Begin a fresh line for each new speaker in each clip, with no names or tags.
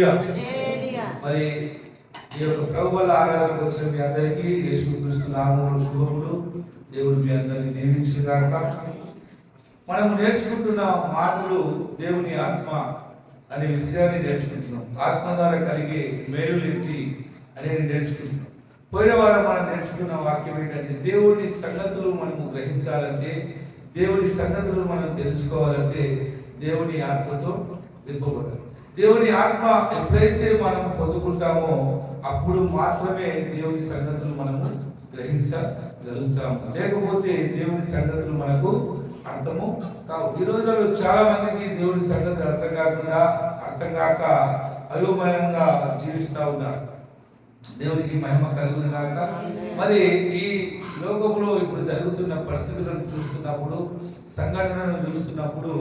హల్లెలూయా. మరి ఈ యొక్క ప్రభు వల్ల ఆరాధనకు వచ్చిన మీ అందరికీ యేసుక్రీస్తు నామములో శుభములు. దేవుడు మీ అందరినీ దీవించును గాక. మనం నేర్చుకుంటున్న మాటలు దేవుని ఆత్మ అనే విషయాన్ని నేర్చుకుంటున్నాం. ఆత్మ ద్వారా కలిగే మేలులేంటి అనేది నేర్చుకుంటున్నాం. పోయిన వారం మనం నేర్చుకున్న వాక్యం ఏంటంటే, దేవుని సంగతులు మనము గ్రహించాలంటే, దేవుని సంగతులు మనం తెలుసుకోవాలంటే దేవుని ఆత్మతో నింపబడాలి. దేవుని ఆత్మ ఎప్పుడైతే మనం పొందుకుంటామో అప్పుడు మాత్రమే దేవుని సంగతులు మనము గ్రహించగలుగుతాము. లేకపోతే దేవుని సంగతులు మనకు అర్థము కావు. ఈ రోజుల్లో చాలా మందికి దేవుని సంగతులు అర్థం కాక అయోమయంగా జీవిస్తూ ఉన్నారు. దేవునికి మహిమ కలుగును గాక. మరి ఈ లోకంలో ఇప్పుడు జరుగుతున్న పరిస్థితులను చూస్తున్నప్పుడు, సంఘటనలను చూస్తున్నప్పుడు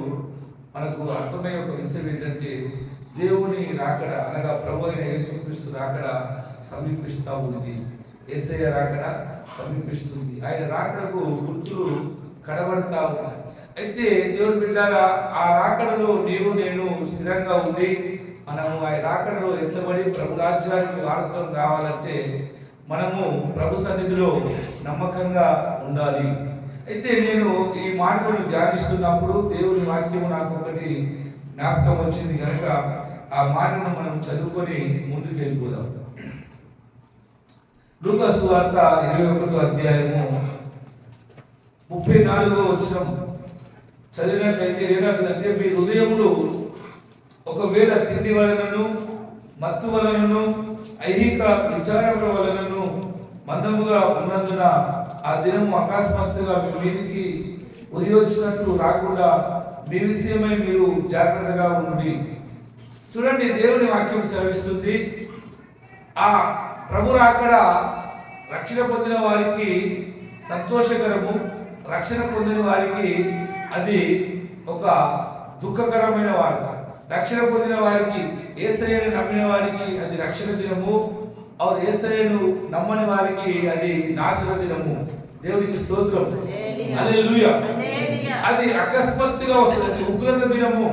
మనకు అర్థమయ్యే ఒక విషయం ఏంటంటే, దేవుని రాకడ అనగా ప్రభు అయిన యేసుక్రీస్తు రాకడ సమీపిస్తూ ఉంది. యేసయ్య రాకడ సమీపిస్తుంది. ఆయన రాకడకు గుర్తులు కనబడతా ఉన్నాయి. అయితే దేవుని బిడ్డలారా, ఆ రాకడలో నీవు నేను స్థిరంగా ఉండి మనము ఆ రాకడలో ఎత్తబడి ప్రభు రాజ్యానికి వారసులం కావాలంటే మనము ప్రభు సన్నిధిలో నమ్మకంగా ఉండాలి. అయితే నేను ఈ మాటలను ధ్యానిస్తున్నప్పుడు దేవుని వాక్యము నాకు ఒకటి జ్ఞాపకం వచ్చింది కనుక ఆ మాటను మనం చదువుకొని ముందుకు వెళ్ళిపోదాం. లూకా సువార్త 21వ అధ్యాయము 34వ వచనం చదివినట్లయితే ఏరాసిందంటే, మీ హృదయములు ఒకవేళ తిండి వలనను మత్తు వలనను ఐహిక విచారముల వలనను మందముగా ఉన్నందున ఆ దినము అకస్మాత్తుగా మీ మీదికి ఉరియొచ్చినట్లు రాకుండా మీ విషయమై మీరు జాగ్రత్తగా ఉండి. చూడండి, దేవుని వాక్యం సెలవిస్తుంది, ఆ ప్రభు రాకడ రక్షణ పొందిన వారికి సంతోషకరము, రక్షణ పొందిన వారికి అది ఒక దుఃఖకరమైన వార్త. రక్షణ పొందిన వారికి, యేసయ్యను నమ్మిన వారికి అది రక్షణ దినము, యేసయ్యను నమ్మని వారికి అది నాశన దినము. దేవునికి స్తోత్రం, హల్లెలూయా. అది అకస్మాత్తుగా వస్తుంది, ఉగ్రత దినము.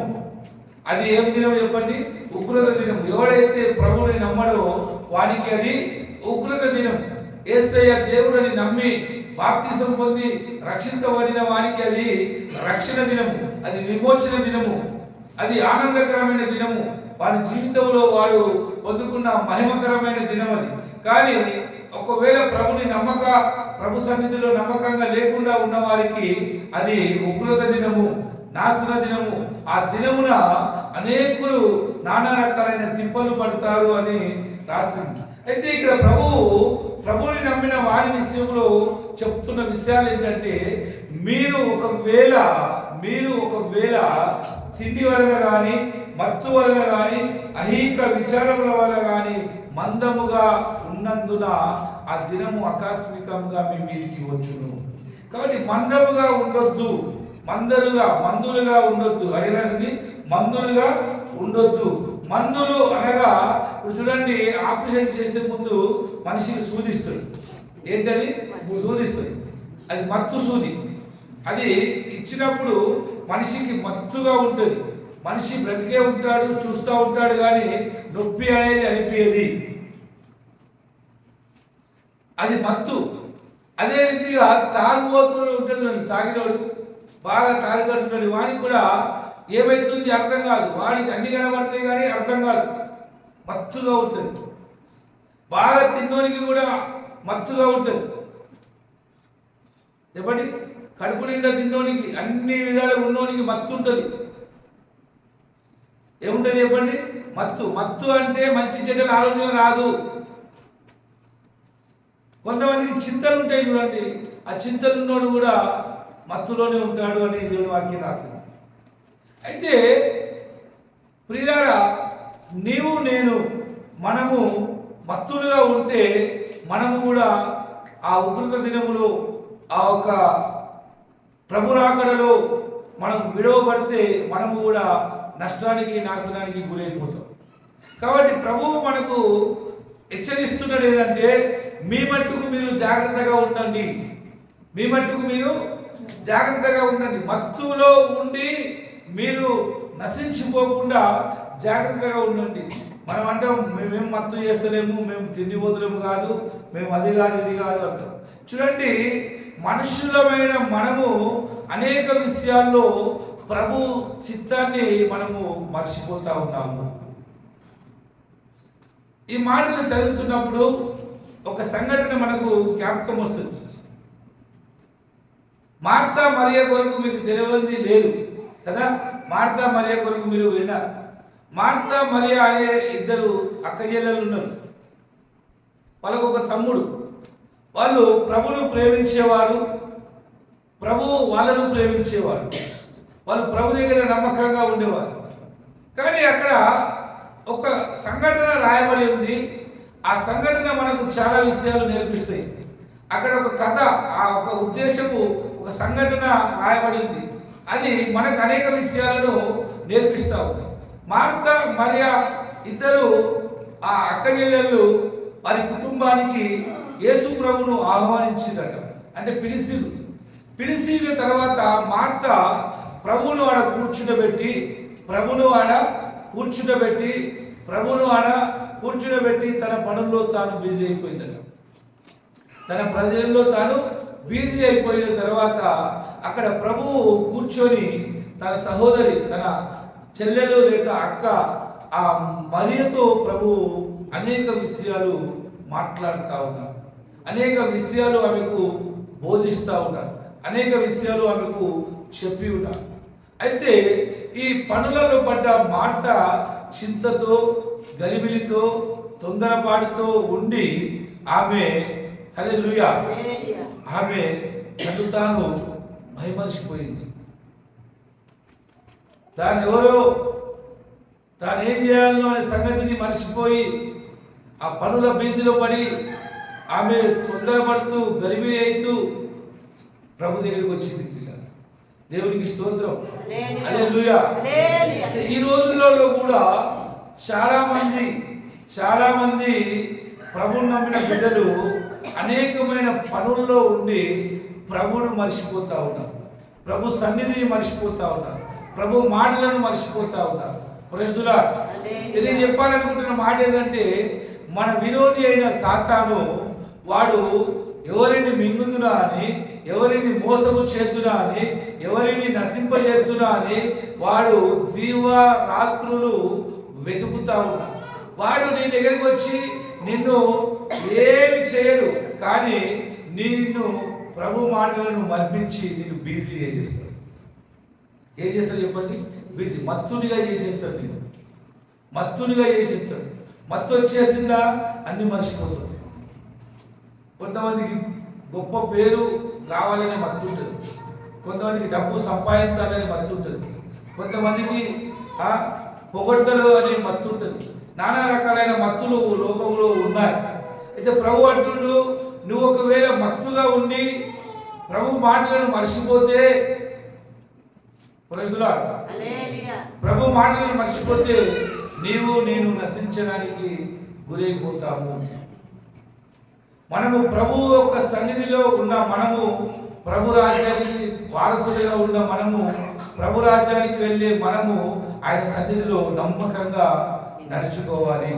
అది ఏం దినం చెప్పండి? ఉగ్రత దినం. ఎవడైతే ప్రభువుని నమ్మడో వానికి అది ఉగ్రత దినం. యేసయ్య దేవుడిని నమ్మి బాప్తిసం పొంది రక్షించబడిన వానికి అది రక్షణ దినము, అది విమోచన దినము, అది ఆనందకరమైన దినము. వారి జీవితంలో వాడు పొందుకున్న మహిమకరమైన దినం అది. కానీ ఒకవేళ ప్రభు సన్నిధిలో నమ్మకంగా లేకుండా ఉన్న వారికి అది ఉగ్రత దినము, నాశన దినము. ఆ దినమున అనేకులు నానా రకాలైన తిప్పలు పడతారు అని రాసింది. అయితే ఇక్కడ ప్రభువుని నమ్మిన వారి విషయంలో చెప్తున్న విషయాలు ఏంటంటే, మీరు ఒకవేళ తిండి వలన కానీ మత్తు వలన కానీ ఐహిక విచారముల వలన కానీ మందముగా ఉన్నందున ఆ దినము ఆకస్మికంగా మీ మీదికి వచ్చును. కాబట్టి మందముగా ఉండొద్దు, మందులుగా ఉండొద్దు. అడిగినది మందులుగా ఉండొద్దు. మందులు అనగా ఇప్పుడు చూడండి, ఆపరేషన్ చేసే ముందు మనిషికి సూదిస్తుంది. ఏంటది? సూదిస్తుంది. అది మత్తు సూది. అది ఇచ్చినప్పుడు మనిషికి మత్తుగా ఉంటుంది. మనిషి బ్రతికే ఉంటాడు, చూస్తూ ఉంటాడు, కానీ నొప్పి అనేది అనిపించేది. అది మత్తు. అదే రీతిగా తాగుబోతుడు ఉంటుంది, తాగినోడు బాగా తాగుతుంటాడు, వానికి కూడా ఏమైతుంది అర్థం కాదు. వాడికి అన్ని కనబడతాయి కానీ అర్థం కాదు, మత్తుగా ఉంటుంది. బాగా తిన్నోనికి కూడా మత్తుగా ఉంటుంది. చెప్పండి, కడుపు నిండా తిన్నోనికి, అన్ని విధాలుగా ఉన్నోనికి మత్తు ఉంటుంది. ఏముంటుంది చెప్పండి? మత్తు అంటే మంచి చెడ్డల ఆలోచన రాదు. కొంతమందికి చింతలు ఉంటాయి చూడండి, ఆ చింతలు ఉన్నోడు కూడా మత్తులోనే ఉంటాడు అని దేవుని వాక్యం రాసింది. అయితే ప్రియులారా, మనము మత్తులుగా ఉంటే మనము కూడా ఆ ఉగ్రత దినములో, ఆ ఒక ప్రభు రాకడలో మనం విడవబడితే మనము కూడా నష్టానికి, నాశనానికి గురైపోతాం. కాబట్టి ప్రభువు మనకు హెచ్చరిస్తున్నాడు ఏదంటే, మీ మట్టుకు మీరు జాగ్రత్తగా ఉండండి. మత్తులో ఉండి మీరు నశించిపోకుండా జాగ్రత్తగా ఉండండి. మనం అంటాం మేమేం మత్తు చేస్తలేము, మేము తిండి పోతులేము కాదు, మేము అది కాదు ఇది కాదు అంటాం. చూడండి, మనుషులమైన మనము అనేక విషయాల్లో ప్రభు చిత్తాన్ని మనము మర్చిపోతా ఉన్నాము. ఈ మాటలు చదువుతున్నప్పుడు ఒక సంఘటన మనకు జ్ఞాపకం వస్తుంది. మార్తా మరియ కొరకు మీకు తెలియంది లేదు కదా. మార్తా మరియ కొరకు మీరు విన్నారు. మార్తా మరియ అనే ఇద్దరు అక్కచెల్లెలు ఉన్నారు. వాళ్ళకు ఒక తమ్ముడు. వాళ్ళు ప్రభును ప్రేమించేవారు, ప్రభు వాళ్ళను ప్రేమించేవారు. వాళ్ళు ప్రభు దగ్గర నమ్మకంగా ఉండేవారు. కానీ అక్కడ ఒక సంఘటన రాయబడి ఉంది. ఆ సంఘటన మనకు చాలా విషయాలు నేర్పిస్తాయి. అక్కడ ఒక కథ, ఆ ఒక ఉద్దేశము, ఒక సంఘటన రాయబడింది. అది మనకు అనేక విషయాలను నేర్పిస్తా ఉంది. మార్తా మరియ ఇద్దరు ఆ అక్కచెల్లెళ్ళు వారి కుటుంబానికి యేసు ప్రభును ఆహ్వానించిందట. అంటే పిలిచిన తర్వాత మార్తా ప్రభువును ఆడ కూర్చుండబెట్టి తన పనుల్లో తాను బిజీ అయిపోయిందట. తన ప్రజల్లో తాను బిజీ అయిపోయిన తర్వాత అక్కడ ప్రభువు కూర్చొని తన సహోదరి, తన చెల్లెలు లేక అక్క ఆ మరియతో ప్రభు అనేక విషయాలు మాట్లాడుతూ ఉన్నారు. అనేక విషయాలు ఆమెకు బోధిస్తూ ఉన్నారు. అనేక విషయాలు ఆమెకు చెప్పి ఉన్నారు. అయితే ఈ పనులలో పడ్డ మార్త చింతతో, గలిబిలితో, తొందరపాటుతో ఉండి ఆమె హల్లెలూయా ఆమె తను తాను భయమర్చిపోయింది. తాను ఏం చేయాలో అనే సంగతిని మర్చిపోయి ఆ పనుల బీజీలో పడి ఆమె తొందరపడుతూ గలిబిలి అవుతూ ప్రభు దగ్గరికి వచ్చింది. దేవునికి స్తోత్రం, హల్లెలూయా. ఈ రోజులలో కూడా చాలా మంది ప్రభువును నమ్మిన బిడ్డలు అనేకమైన పనుల్లో ఉండి ప్రభువును మర్చిపోతా ఉన్నారు. ప్రభు సన్నిధిని మర్చిపోతా ఉన్నారు. ప్రభు మాటలను మర్చిపోతా ఉన్నారు. ప్రజలులా నేను చెప్పాలనుకుంటున్న మాట ఏంటంటే, మన విరోధి అయిన సాతాను వాడు ఎవరిని మింగుతున్నా అని, ఎవరిని మోసము చేతున్నా అని, ఎవరిని నశింపజేస్తున్నా అని వాడు రాత్రులు వెతుకుతా ఉన్నాడు. వాడు నీ దగ్గరికి వచ్చి నిన్ను ఏమి చేయడు, కానీ నిన్ను ప్రభు మాటలను మర్పించి నిన్ను బిజీ చేసేస్తాడు. ఏం చేస్తాడు చెప్పండి? బిజీ, మత్తునిగా చేసేస్తాడు. నేను మత్తునిగా చేసేస్తాడు. మత్తు వచ్చేసిందా అన్ని మర్చిపోతాడు. కొంతమందికి గొప్ప పేరు రావాలనే మత్తు ఉంటుంది. కొంతమందికి డబ్బు సంపాదించాలనే మత్తు ఉంటుంది. కొంతమందికి పొగడ్తలు అనే మత్తు ఉంటుంది. నానా రకాలైన మత్తులు లోకంలో ఉన్నాయి. అయితే ప్రభు అంటుడు, నువ్వు ఒకవేళ మత్తుగా ఉండి ప్రభు మాటలను మర్చిపోతే, ప్రభు మాటలను మర్చిపోతే నేను నశించడానికి గురైపోతాము. మనము ప్రభు యొక్క సన్నిధిలో ఉన్న మనము, ప్రభు రాజ్యానికి వారసులుగా ఉన్న మనము, ప్రభు రాజ్యానికి వెళ్ళే మనము ఆయన సన్నిధిలో నమ్మకంగా నడుచుకోవాలి.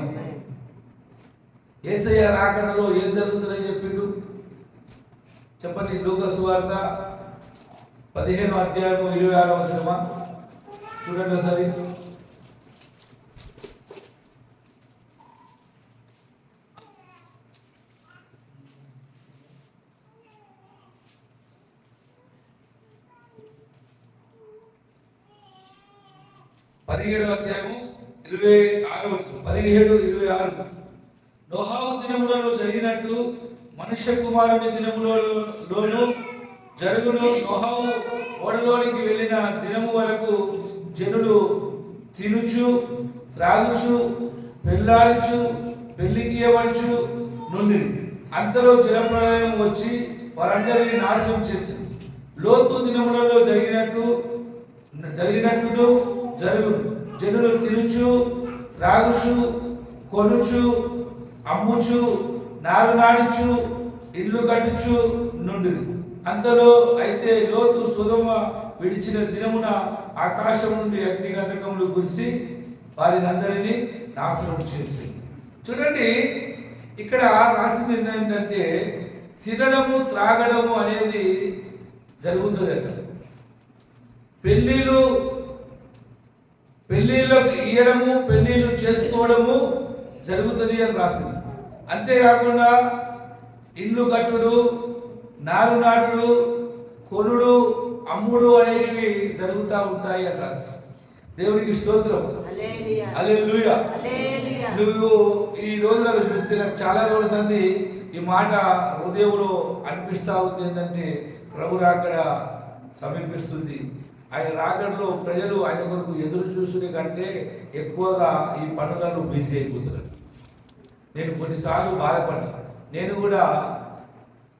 యేసయ్య రాకడలో ఏం జరుగుతుందని చెప్పిండు చెప్పండి. లూకా సువార్త 15వ అధ్యాయం 26వ వచనమా చూడండి ఒకసారి. అధ్యాయము 26వ వచనం, 17-26. నోహావు దినములలో జరిగినట్టు మనుష్య కుమారుని దినములలోను జరుగును. నోహావు ఓడలోనికి వెళ్ళిన దినము వరకు జనులు తినుచు, త్రాగుచు, పెళ్ళాడుచు, పెళ్లికియబడుచు నుండి అంతలో జలప్రలయం వచ్చి వారందరినీ నాశనం చేసింది. లోతు దినములలో జరిగినట్టు జరుగును. జనులు తినుచు, త్రాగుచు, కొనుచు, అమ్ముచు, నారునాడుచు, ఇల్లు కట్టుచు నుండి అంతలో అయితే లోతు సొదొమ విడిచిన దినమున ఆకాశం నుండి అగ్నిగంధకములు కురిసి వారిని అందరినీ నాశనం చేసేది. చూడండి, ఇక్కడ రాసింది ఏంటంటే తినడము త్రాగడము అనేది జరుగుతుందట. పెళ్ళిళ్ళకి ఇయ్యడము, పెళ్ళిళ్ళు చేసుకోవడము జరుగుతుంది అని రాసింది. అంతేకాకుండా ఇల్లు కట్టుడు, నారు నాటుడు, కొనుడు, అమ్ముడు అనేవి జరుగుతూ ఉంటాయి అని రాసింది. దేవునికి స్తోత్రం, హల్లెలూయా. నువ్వు ఈ రోజులలో చూస్తే నాకు చాలా రోజుల సంది ఈ మాట హృదయంలో అనిపిస్తూ ఉంది. ఏంటంటే ప్రభు రాకడ సమీపిస్తుంది. ఆయన రాకడలో ప్రజలు ఆయన కొరకు ఎదురు చూసుకునే కంటే ఎక్కువగా ఈ పండుగలు బిజీ అయిపోతున్నారు. నేను కొన్నిసార్లు బాధపడ్డాను. నేను కూడా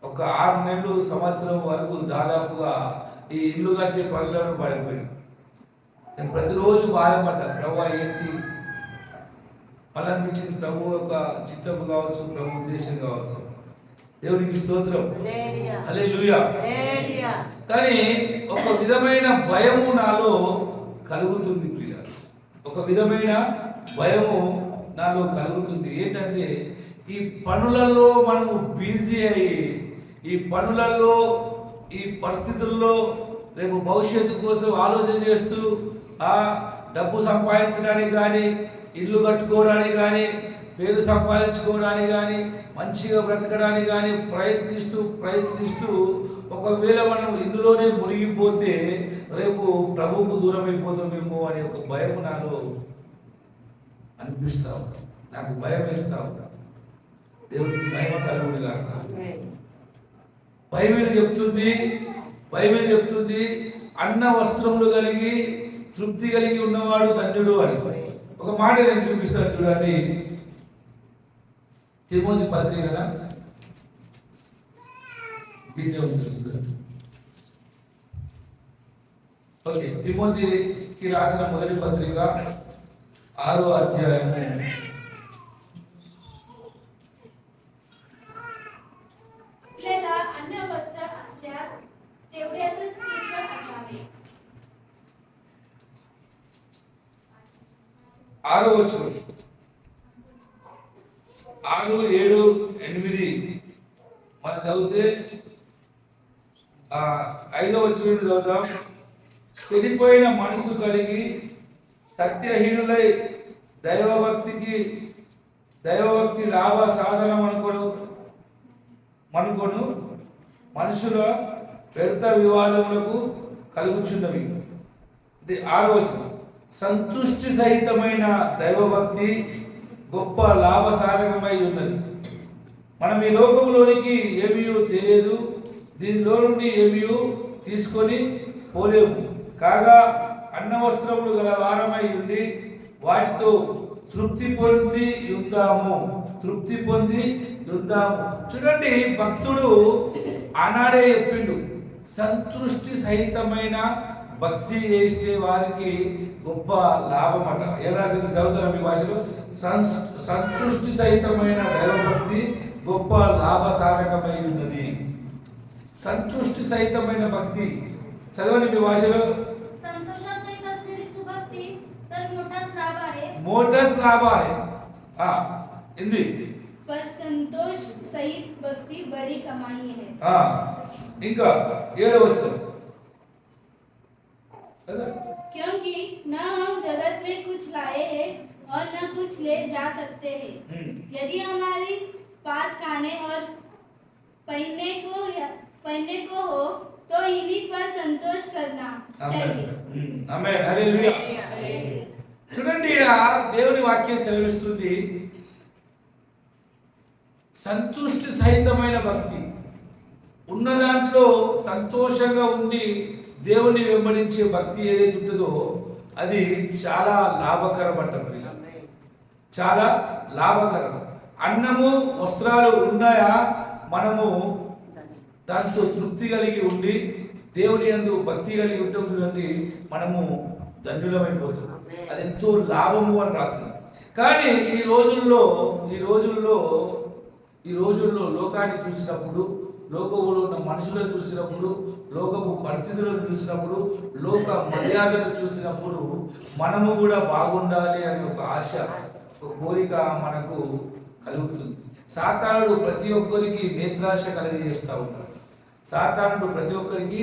ఒక 6 నెలలు సంవత్సరం వరకు దాదాపుగా ఈ ఇల్లు కట్టే పనులను పడిపోయాను. నేను ప్రతిరోజు బాధపడ్డాను. ప్రభు ఏంటి మళ్ళీ అనిపించింది, ప్రభు యొక్క చిత్తము కావచ్చు, ప్రభు ఉద్దేశం కావచ్చు. దేవునికి స్తోత్రం, హల్లెలూయా. కానీ ఒక విధమైన భయము నాలో కలుగుతుంది ప్రియులారా. ఒక విధమైన భయము నాలో కలుగుతుంది. ఏంటంటే ఈ పనులలో మనము బిజీ అయ్యి, ఈ పనులలో, ఈ పరిస్థితుల్లో రేపు భవిష్యత్తు కోసం ఆలోచన చేస్తూ డబ్బు సంపాదించడానికి కానీ, ఇల్లు కట్టుకోవడానికి కానీ, పేరు సంపాదించుకోవడానికి కానీ, మంచిగా బ్రతకడానికి కానీ ప్రయత్నిస్తూ ఒకవేళ మనం ఇందులోనే మునిగిపోతే రేపు ప్రభువుకు దూరం అయిపోతామేమో అనే ఒక భయం నాలో అనిపిస్తా ఉంటాం. నాకు భయం వేస్తా ఉంటా. దేవుడికి భయం కలుగుడు కాక. బైబిల్ చెప్తుంది అన్న వస్త్రములు కలిగి తృప్తి కలిగి ఉన్నవాడు ధన్యుడు అని. ఒక మాట నేను చూపిస్తాను చూడండి. తిమోతి పత్రిక ఓకే, తిమోతికి రాసిన మొదటి పత్రిక 6వ అధ్యాయం 6వ వచనం, 6, 7, 8 మనం చదివితే 5వ వచనం చదువుతాం. చెడిపోయిన మనసు కలిగి సత్యహీనులై దైవభక్తి లాభ సాధనం అనుకొను మనుషుల వ్యర్థ వివాదములకు కలుగుచున్నవి. 6వ వచనం, సంతుష్టి సహితమైన దైవభక్తి గొప్ప లాభసాధకమై ఉన్నది. మనం ఈ లోకంలోనికి ఏమీ తెలియదు, దీనిలో నుండి ఏమీ తీసుకొని పోలేము. కాగా అన్న వస్త్రములు గల వారమై ఉండి వాటితో తృప్తి పొంది యుద్ధాము. చూడండి, భక్తుడు ఆనాడే చెప్పిండు, సంతృష్టి సహితమైన భక్తి చేసే వారికి గొప్ప లాభం అట. ఏం రాసింది చదువుతారా మీ భాషలో? సంతృష్టి సహితమైన దైవభక్తి గొప్ప లాభ సాధకమై ఉన్నది. సంతృష్టి సహితమైన భక్తి చదవండి మీ భాషలో. मोटस लाभ है हिंदी
पर संतोष सहित भक्ति बड़ी कमाई है.
इनका ये वचन,
क्योंकि न हम जगत में कुछ लाए हैं और न कुछ ले जा सकते हैं. यदि हमारे पास खाने और पहनने को हो तो इन्हीं पर संतोष करना चाहिए.
आमेन, हालेलुया. చూడండి, దేవుని వాక్యం సెలవిస్తుంది, సంతుష్టి సహితమైన భక్తి. ఉన్న దాంట్లో సంతోషంగా ఉండి దేవుని వెంబడించే భక్తి ఏదైతే ఉంటుందో అది చాలా లాభకరం అంట. చాలా లాభకరం. అన్నము వస్త్రాలు ఉన్నాయా, మనము దాంతో తృప్తి కలిగి ఉండి దేవుని యందు భక్తి కలిగి ఉంటుంది, మనము ధన్యులమైపోతున్నాం. అది ఎంతో లాభము అని రాసింది. కానీ ఈ రోజుల్లో లోకాన్ని చూసినప్పుడు, లోకంలో ఉన్న మనుషులను చూసినప్పుడు, లోకపు పరిస్థితులను చూసినప్పుడు, లోక మర్యాదను చూసినప్పుడు మనము కూడా బాగుండాలి అనే ఒక ఆశ ఒక కోరిక మనకు కలుగుతుంది. సాతానుడు ప్రతి ఒక్కరికి నేత్రాశ కలిగజేస్తూ ఉంటాడు. సాతానుడు ప్రతి ఒక్కరికి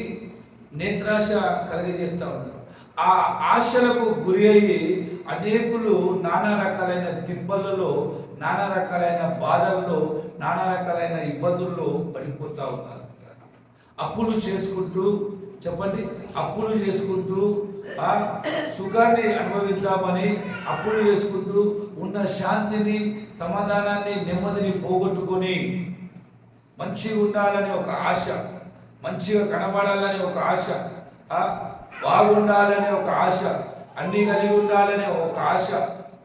నేత్రాశ కలిగజేస్తూ ఉంటాడు. ఆ ఆశలకు గురి అయ్యి అనేకులు నానా రకాలైన తిప్పలలో, నానా రకాలైన బాధల్లో, నానా రకాలైన ఇబ్బందుల్లో పడిపోతూ ఉన్నారు. అప్పులు చేసుకుంటూ, చెప్పండి, అప్పులు చేసుకుంటూ ఆ సుఖాన్ని అనుభవిద్దామని అప్పులు చేసుకుంటూ ఉన్న శాంతిని, సమాధానాన్ని, నెమ్మదిని పోగొట్టుకొని మంచిగా ఉండాలని ఒక ఆశ, మంచిగా కనబడాలని ఒక ఆశ, బాగుండాలనే ఒక ఆశ, అన్ని కలిగి ఉండాలనే ఒక ఆశ,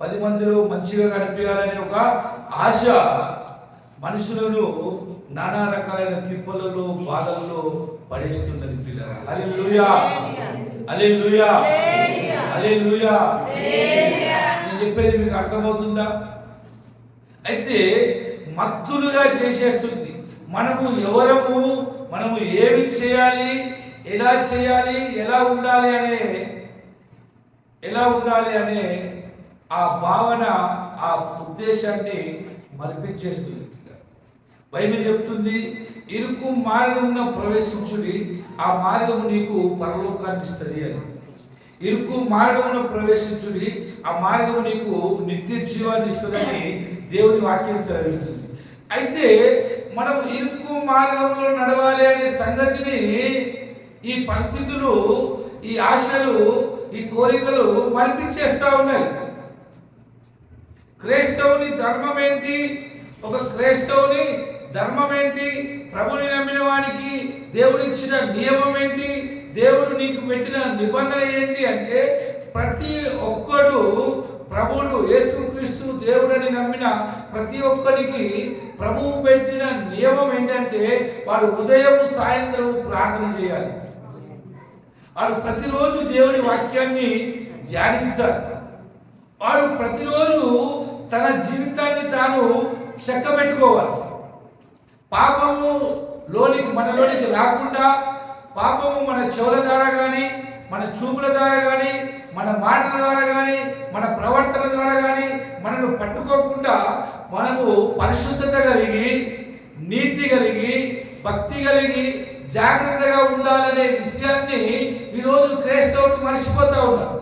10 మందిలో మంచిగా కనిపించాలనే ఒక ఆశ మనుషులను నానా రకాలైన తిప్పలలో, బాధల్లో పడేస్తున్నది పిల్లలు. హల్లెలూయా, హల్లెలూయా, హల్లెలూయా. నేను చెప్పేది మీకు అర్థమవుతుందా? అయితే మత్తులుగా చేసేస్తుంది. మనము ఎవరము, మనము ఏమి చేయాలి, ఎలా చేయాలి, ఎలా ఉండాలి అనే ఆ భావన, ఆ ఉద్దేశాన్ని మరిపించేస్తుంది. బైబిల్ చెప్తుంది, ఇరుకు మార్గమున ప్రవేశించుడి, ఆ మార్గము నీకు పరలోకాన్ని ఇస్తుంది అని. ఇరుకు మార్గమున ప్రవేశించుడి, ఆ మార్గము నీకు నిత్య జీవాన్ని ఇస్తుందని దేవుని వాక్యం సెలవిస్తుంది. అయితే మనం ఇరుకు మార్గంలో నడవాలి అనే సంగతిని ఈ పరిస్థితులు, ఈ ఆశలు, ఈ కోరికలు మరిపించేస్తా ఉన్నాయి. క్రైస్తవుని ధర్మం ఏంటి? ఒక క్రైస్తవుని ధర్మం ఏంటి? ప్రభుని నమ్మిన వానికి దేవుడిచ్చిన నియమం ఏంటి? దేవుడు నీకు పెట్టిన నిబంధన ఏంటి అంటే, ప్రతి ఒక్కడు ప్రభువుడు యేసుక్రీస్తు దేవుడని నమ్మిన ప్రతి ఒక్కరికి ప్రభువు పెట్టిన నియమం ఏంటంటే, వాడు ఉదయము సాయంత్రం ప్రార్థన చేయాలి. వాడు ప్రతిరోజు దేవుని వాక్యాన్ని ధ్యానించాలి. వాడు ప్రతిరోజు తన జీవితాన్ని తాను చక్కబెట్టుకోవాలి. పాపము మనలోనికి రాకుండా, పాపము మన చెవుల ద్వారా కానీ, మన చూపుల ద్వారా కానీ, మన మాటల ద్వారా కానీ, మన ప్రవర్తన ద్వారా కానీ మనను పట్టుకోకుండా మనము పరిశుద్ధత కలిగి, నీతి కలిగి, భక్తి కలిగి జాగ్రత్తగా ఉండాలనే విషయాన్ని ఈరోజు క్రైస్తవులు మర్చిపోతా ఉన్నారు.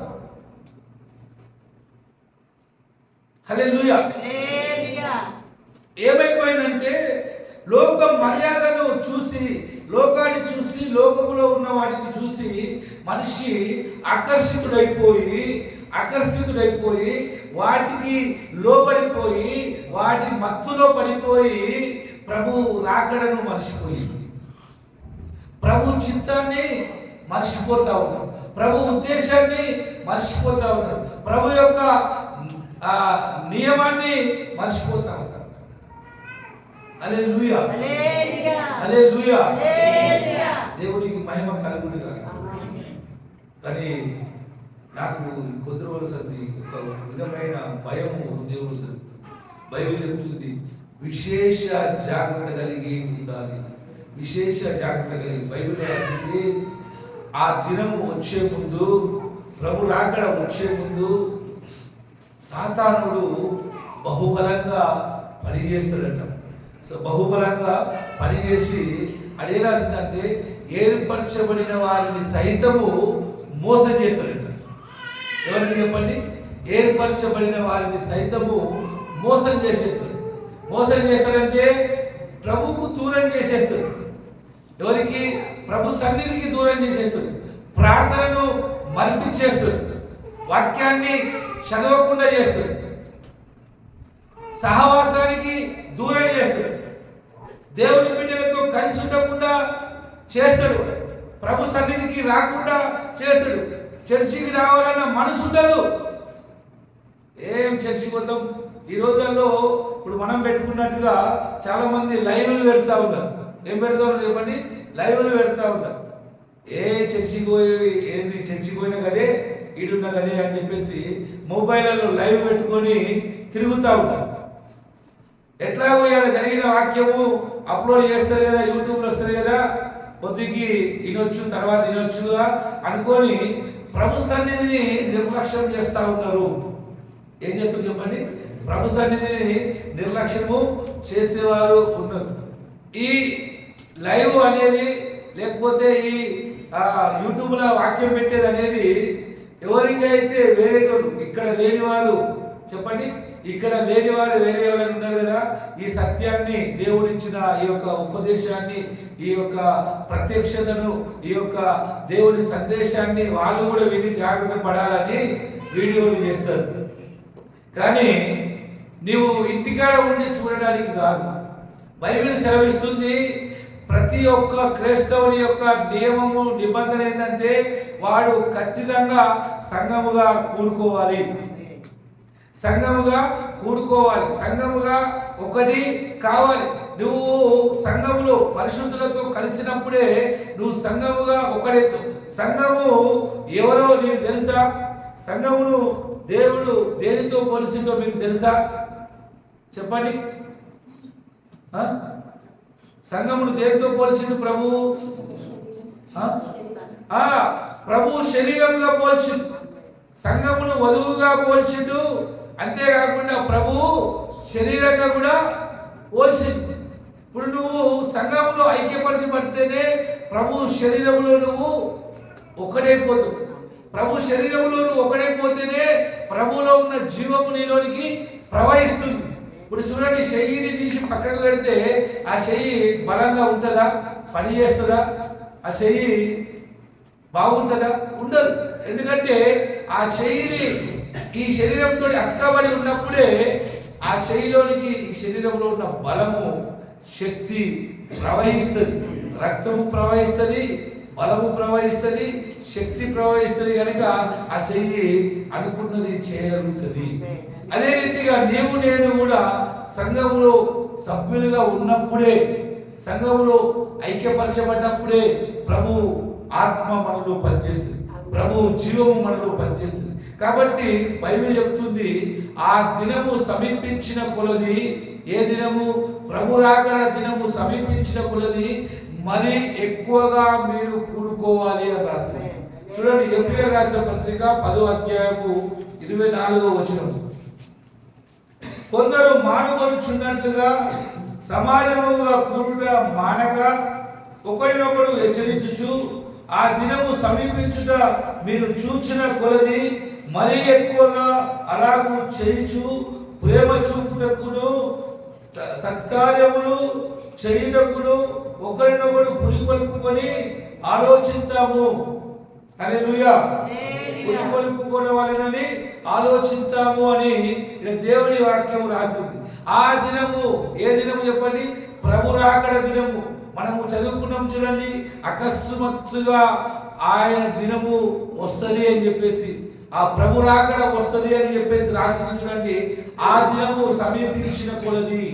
హల్లెలూయా. ఏమైపోయిందంటే, లోక మర్యాదను చూసి, లోకాన్ని చూసి, లోకములో ఉన్న వాటిని చూసి మనిషి ఆకర్షితుడైపోయి వాటికి లోబడిపోయి, వాటి మత్తులో పడిపోయి ప్రభు రాకడను మర్చిపోయి, ప్రభు చిత్తాన్ని మర్చిపోతా ఉన్నాడు, ప్రభు ఉద్దేశాన్ని మర్చిపోతా ఉన్నాడు, ప్రభు యొక్క నియమాన్ని మర్చిపోతా ఉన్నాడు. హల్లెలూయా, హల్లెలూయా. దేవునికి మహిమ కలుగును గాక. కానీ నాకు కొద్ది రోజుల సంది ఒక విధమైన భయము దేవుడు బైబిల్ చెప్తుంది, విశేష జాగ్రత్త కలిగి ఉండాలి. విశేష జాగ్రత్త కలిగి బైబిల్ రాసింది, ఆ దినము వచ్చే ముందు, ప్రభు రాకడ వచ్చే ముందు సాతానుడు బహుబలంగా పనిచేస్తాడట. బహుబలంగా పనిచేసి అది ఏ రాసిందంటే, ఏర్పరచబడిన వారిని సైతము మోసం చేస్తాడట. ఎవరికి చెప్పండి? ఏర్పరచబడిన వారిని సైతము మోసం చేసేస్తాడు. మోసం చేస్తాడంటే ప్రభుకు దూరం చేసేస్తాడు. ఎవరికి? ప్రభు సన్నిధికి దూరం చేసేస్తాడు. ప్రార్థనను మరిపించేస్తాడు. వాక్యాన్ని చదవకుండా చేస్తాడు. సహవాసానికి దూరం చేస్తాడు. దేవుని బిడ్డలతో కలిసి ఉండకుండా చేస్తాడు. ప్రభు సన్నిధికి రాకుండా చేస్తాడు. చర్చికి రావాలన్న మనసు ఉండదు. ఏం చర్చికి పోతాం? ఈ రోజుల్లో ఇప్పుడు మనం పెట్టుకున్నట్టుగా చాలా మంది లైవ్లు పెడతా ఉన్నారు. ఏం పెడతా ఉన్నారు చెప్పండి? లైవ్లు పెడతా ఉంటారు. ఏ చర్చికి పోయి, ఏంది చర్చికి పోయినా కదే, ఈడున్న కదే అని చెప్పేసి మొబైల్లో లైవ్ పెట్టుకొని తిరుగుతూ ఉంటారు. ఎట్లాగో ఇలా జరిగిన వాక్యము అప్లోడ్ చేస్తారు కదా, యూట్యూబ్లో వస్తుంది కదా, పొద్దుకి వినొచ్చు, తర్వాత వినొచ్చుగా అనుకొని ప్రభు సన్నిధిని నిర్లక్ష్యం చేస్తూ ఉన్నారు. ఏం చేస్తారు చెప్పండి? ప్రభు సన్నిధిని నిర్లక్ష్యము చేసేవారు ఉన్నారు. ఈ లైవ్ అనేది లేకపోతే ఈ యూట్యూబ్లో వాక్యం పెట్టేది అనేది ఎవరికైతే వేరే ఇక్కడ లేని వారు చెప్పండి, ఇక్కడ లేని వారు వేరే ఎవరైనా ఉన్నారు కదా, ఈ సత్యాన్ని దేవుడిచ్చిన ఈ యొక్క ఉపదేశాన్ని, ఈ యొక్క ప్రత్యక్షతను, ఈ యొక్క దేవుడి సందేశాన్ని వాళ్ళు కూడా విని జాగ్రత్త పడాలని వీడియోలు చేస్తారు. కానీ నీవు ఇంటికాడ ఉండి చూడడానికి కాదు. బైబిల్ సెలవిస్తుంది, ప్రతి ఒక్క క్రైస్తవుని యొక్క నియమము నిబంధన ఏంటంటే వాడు ఖచ్చితంగా సంఘముగా కూడుకోవాలి, సంఘముగా కూడుకోవాలి, సంఘముగా ఒకటి కావాలి. నువ్వు సంఘములో పరిశుద్ధులతో కలిసినప్పుడే నువ్వు సంఘముగా ఒకడేతో. సంఘము ఎవరో నీకు తెలుసా? సంఘమును దేవుడు దేనితో పోల్చిందో మీకు తెలుసా? చెప్పండి. సంఘమును దేనితో పోల్చిండు ప్రభువు? ప్రభు శరీరంగా పోల్చిండు, సంఘమును వధువుగా పోల్చిండు. అంతేకాకుండా ప్రభు శరీరంగా కూడా పోల్చిండు. ఇప్పుడు నువ్వు సంఘంలో ఐక్యపరచబడితేనే ప్రభు శరీరంలో నువ్వు ఒకటైపోతావు. ప్రభు శరీరంలో నువ్వు ఒకటైపోతేనే ప్రభులో ఉన్న జీవము నీలోనికి ప్రవహిస్తుంది. ఇప్పుడు చూడండి, చెయ్యిని తీసి పక్కకు పెడితే ఆ చెయ్యి బలంగా ఉంటుందా? పని చేస్తుందా? ఆ చెయ్యి బాగుంటుందా? ఉండదు. ఎందుకంటే ఆ చెయ్యిని ఈ శరీరంతో అతకబడి ఉన్నప్పుడే ఆ చెయ్యిలోనికి ఈ శరీరంలో ఉన్న బలము, శక్తి ప్రవహిస్తుంది. రక్తము ప్రవహిస్తుంది, బలము ప్రవహిస్తుంది, శక్తి ప్రవహిస్తుంది. కనుక ఆ చెయ్యి అనుకున్నది చేయగలుగుతుంది. అదే రీతిగా నీవు నేను కూడా సంఘములో సభ్యులుగా ఉన్నప్పుడే, సంఘములో ఐక్యపరచబడినప్పుడే ప్రభు ఆత్మ మనలో పనిచేస్తుంది, ప్రభు జీవము మనలో పనిచేస్తుంది. కాబట్టి బైబిల్ చెప్తుంది, ఆ దినము సమీపించిన కొలది, ఏ దినము? ప్రభు రాకడ దినము సమీపించిన కొలది మరి ఎక్కువగా మీరు కూడుకోవాలి అని రాసింది. చూడండి, ఎబ్రియలు రాసిన పత్రిక 10వ అధ్యాయము 24వ వచనం. కొందరు మానుకొనుచున్నట్లుగా సమాజముగా కూడుట మానక ఒకరినొకడు హెచ్చరించుచు, ఆ దినము సమీపించుట మీరు చూచిన కొలది మరీ ఎక్కువగా అలాగూ చేయుచు, ప్రేమ చూపుటకును సత్కార్యములు చేయుటకును ఒకరినొకడు పురికొల్పుకొని ఆలోచించాము. హల్లెలూయా. పురికొల్పుకోవాలని ఆలోచించాము అని దేవుని వాక్యం రాసింది. ఆ దినము ఏ దినము చెప్పండి? ప్రభు రాకడ దినము. మనము చదువుకున్నాం చూడండి, అకస్మాత్తుగా ఆయన దినము వస్తుంది అని చెప్పేసి, ఆ ప్రభు రాకడ వస్తుంది అని చెప్పేసి రాసింది చూడండి. ఆ దినము సమీపించిన కొలది.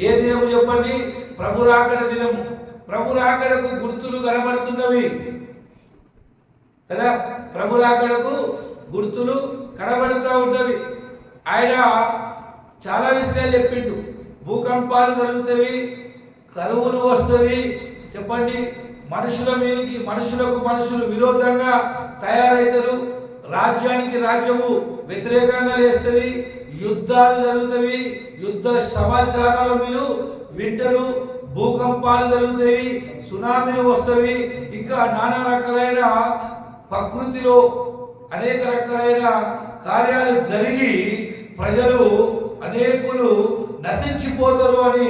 ఏ దినము చెప్పండి? ప్రభు రాకడ దినము. ప్రభు రాకడకు గుర్తులు కనబడుతున్నవి కదా, ప్రభు రాకడకు గుర్తులు కనబడుతూ ఉన్నవి. ఆయన చాలా విషయాలు చెప్పిండు. భూకంపాలు కలుగుతాయి, కరువులు వస్తవి. చెప్పండి, మనుషుల మీదకి మనుషులు విరోధంగా తయారవుతారు, రాజ్యానికి రాజ్యము వ్యతిరేకంగా లేస్తుంది, యుద్ధాలు జరుగుతాయి, యుద్ధ సమాచారాలు మీరు వింటారు, భూకంపాలు జరుగుతాయి, సునామీలు వస్తవి, ఇంకా నానా రకాలైన ప్రకృతిలో అనేక రకాలైన కార్యాలు జరిగి ప్రజలు అనేకులు నశించిపోతారు అని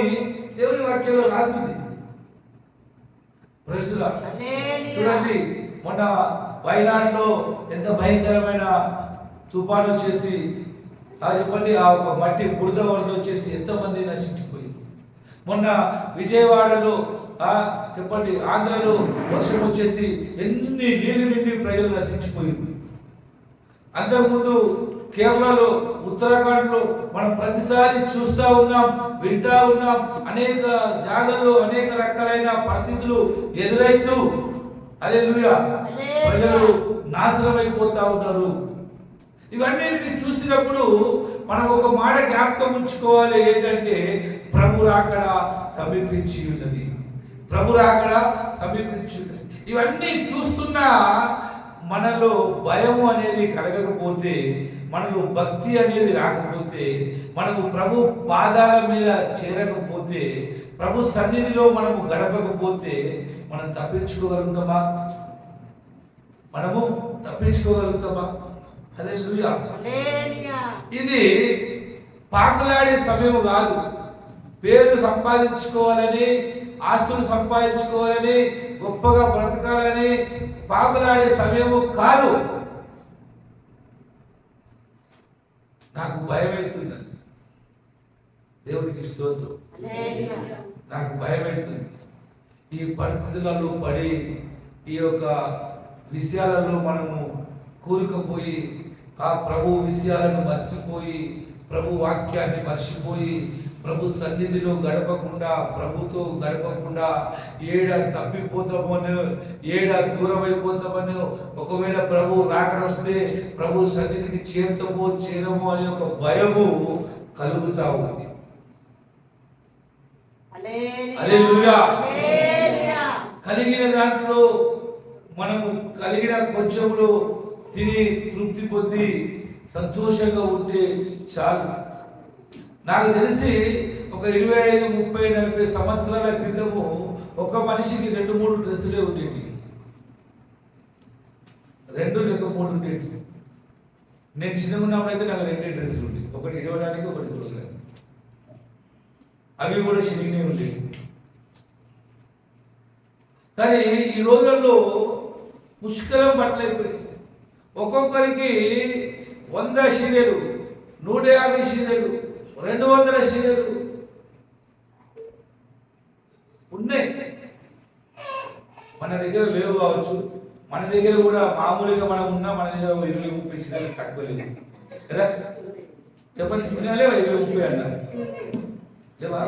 దేవుని వాక్యంలో రాసింది. చూడండి, మొన్న వైనాడులో ఎంత భయంకరమైన తుఫాను వచ్చేసి చెప్పండి, ఆ ఒక మట్టి బురద వరద వచ్చేసి ఎంతమంది నశించిపోయింది. మొన్న విజయవాడలో చెప్పండి, ఆంధ్రలో వర్షం వచ్చేసి ఎన్ని నీళ్ళు నిండి ప్రజలు నశించిపోయింది. అంతకుముందు కేరళలో, ఉత్తరాఖండ్లో మనం ప్రతిసారి చూస్తూ ఉన్నాం, వింటా ఉన్నాం. అనేక జాగాల్లో అనేక రకాలైన పరిస్థితులు ఎదురైతూ హల్లెలూయా ప్రజలు నాశనం అయిపోతా ఉన్నారు. ఇవన్నిటిని చూసినప్పుడు మనం ఒక మాట జ్ఞాపకం ఉంచుకోవాలి, ఏంటంటే ప్రభు రాకడ సమీపించి ఉన్నది, ప్రభు రాకడ సమీపించి ఉన్నది. ఇవన్నీ చూస్తున్నా మనలో భయము అనేది కలగకపోతే, మనలో భక్తి అనేది రాకపోతే, మనము ప్రభు పాదాల మీద చేరకపోతే, ప్రభు సన్నిధిలో మనము గడపకపోతే మనం తప్పించుకోగలుగుతామా? మనము తప్పించుకోగలుగుతామా? హల్లెలూయా. ఇది పాకులాడే సమయం కాదు. పేరు సంపాదించుకోవాలని, ఆస్తులు సంపాదించుకోవాలని, గొప్పగా బ్రతకాలని పాకులాడే సమయము కాదు. నాకు భయం అవుతుంది, దేవుడికి స్తోత్రం. నాకు భయం అవుతుంది. ఈ పరిస్థితులలో పడి ఈ యొక్క విషయాలలో మనము కూరుకుపోయి, ఆ ప్రభు విషయాలను మర్చిపోయి, ప్రభు వాక్యాన్ని మర్చిపోయి, ప్రభు సన్నిధిలో గడపకుండా, ప్రభుతో గడపకుండా ఏడ తప్పిపోతామని, ఏడ దూరం అయిపోతామని, ఒకవేళ ప్రభు రాకడొస్తే ప్రభు సన్నిధికి చేరుతామో చేరమో అనే ఒక భయము కలుగుతా ఉంది. హల్లెలూయా. కలిగిన దాంట్లో మనము కలిగిన కొంచెంలో తిని తృప్తి పొంది సంతోషంగా ఉంటే చాలు. నాకు తెలిసి ఒక 25, 30, 40 సంవత్సరాల క్రితము ఒక మనిషికి 2-3 డ్రెస్సులే ఉండేవి. 2 లేక 3 ఉండేవి. నేను చిన్నగా ఉన్నప్పుడైతే నాకు 2 డ్రెస్సులు ఉండేవి. ఒకటి ఇడవడానికి, ఒకటి తొడగడానికి. అవి కూడా చిరిగినే ఉండేవి. కానీ ఈ రోజుల్లో పుష్కలం బట్టలైపోయి ఒక్కొక్కరికి 100 చీరలు, 150 చీరలు, 200 చీరలు ఉన్నాయి. మన దగ్గర లేవు కావచ్చు, మన దగ్గర కూడా మామూలుగా మనం ఉన్నా మన దగ్గర 20-30 చీరలు తక్కువ లేవు కదా. చెప్పండి, లేవా 20-30 అన్నారు? లేవా?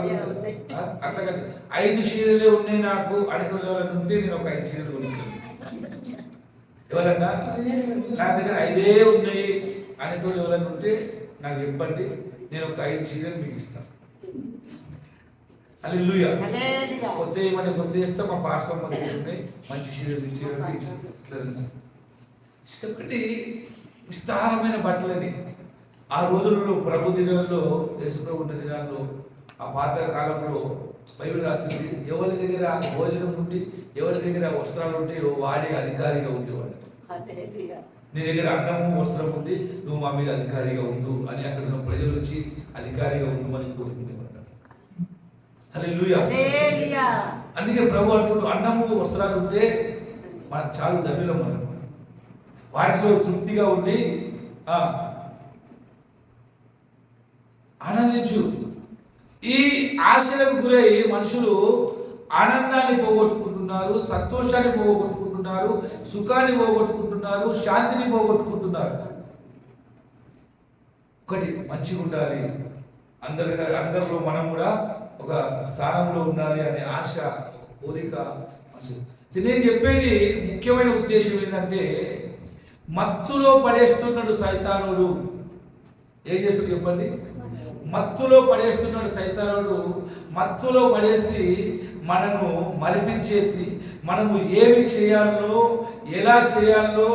అంతకంటే 5 చీరలే ఉన్నాయి నాకు అనుకునే వాళ్ళని ఉంటే నేను ఒక 5 చీరలు కొనుక్తాను. ఎవరన్నా నా దగ్గర 5 ఉన్నాయి అనేటువంటి ఎవరన్నా ఉంటే నాకు చెప్పండి, నేను ఒక 5 చీరలు మీకు ఇస్తాను. హల్లెలూయా. కొత్త ఏమని కొత్త చేస్తే మా పార్సల్ మన దగ్గర ఉన్నాయి, మంచి చీరలు. ఒకటి విస్తారమైన బట్టలని ఆ రోజుల్లో ప్రభు దినాల్లో, యేసుప్రభు ఉన్న దినాల్లో, ఆ పాత కాలంలో బైబిల్ రాసింది, ఎవరి దగ్గర భోజనం ఉండి, ఎవరి దగ్గర వస్త్రాలు ఉంటే వాడే అధికారిగా ఉండేవాడు. నీ దగ్గర అన్నము వస్త్రం ఉంది, నువ్వు మా మీద అధికారిగా ఉండు అని అక్కడ ఉన్న ప్రజలు వచ్చి అధికారిగా ఉండమని కోరుకునేవాడు. హల్లెలూయా. అందుకే ప్రభు అంటూ అన్నము వస్త్రాలు ఉంటే మనకు చాలు, ధన్యులం మనం. వాటిలో తృప్తిగా ఉండి ఆనందించు. ఈ ఆశలకు గురై మనుషులు ఆనందాన్ని పోగొట్టుకుంటున్నారు, సంతోషాన్ని పోగొట్టుకుంటున్నారు, సుఖాన్ని పోగొట్టుకుంటున్నారు, శాంతిని పోగొట్టుకుంటున్నారు. ఒకటి మంచిగా ఉండాలి, అందరిలో మనం కూడా ఒక స్థానంలో ఉండాలి అనే ఆశ, కోరిక. నేను చెప్పేది ముఖ్యమైన ఉద్దేశం ఏంటంటే, మత్తులో పడేస్తున్నాడు సైతానుడు. ఏం చేస్తాడు చెప్పండి? మత్తులో పడేస్తున్నాడు సైతానుడు. మత్తులో పడేసి మనను మరిపించేసి, మనము ఏమి చేయాలో, ఎలా చేయాలో,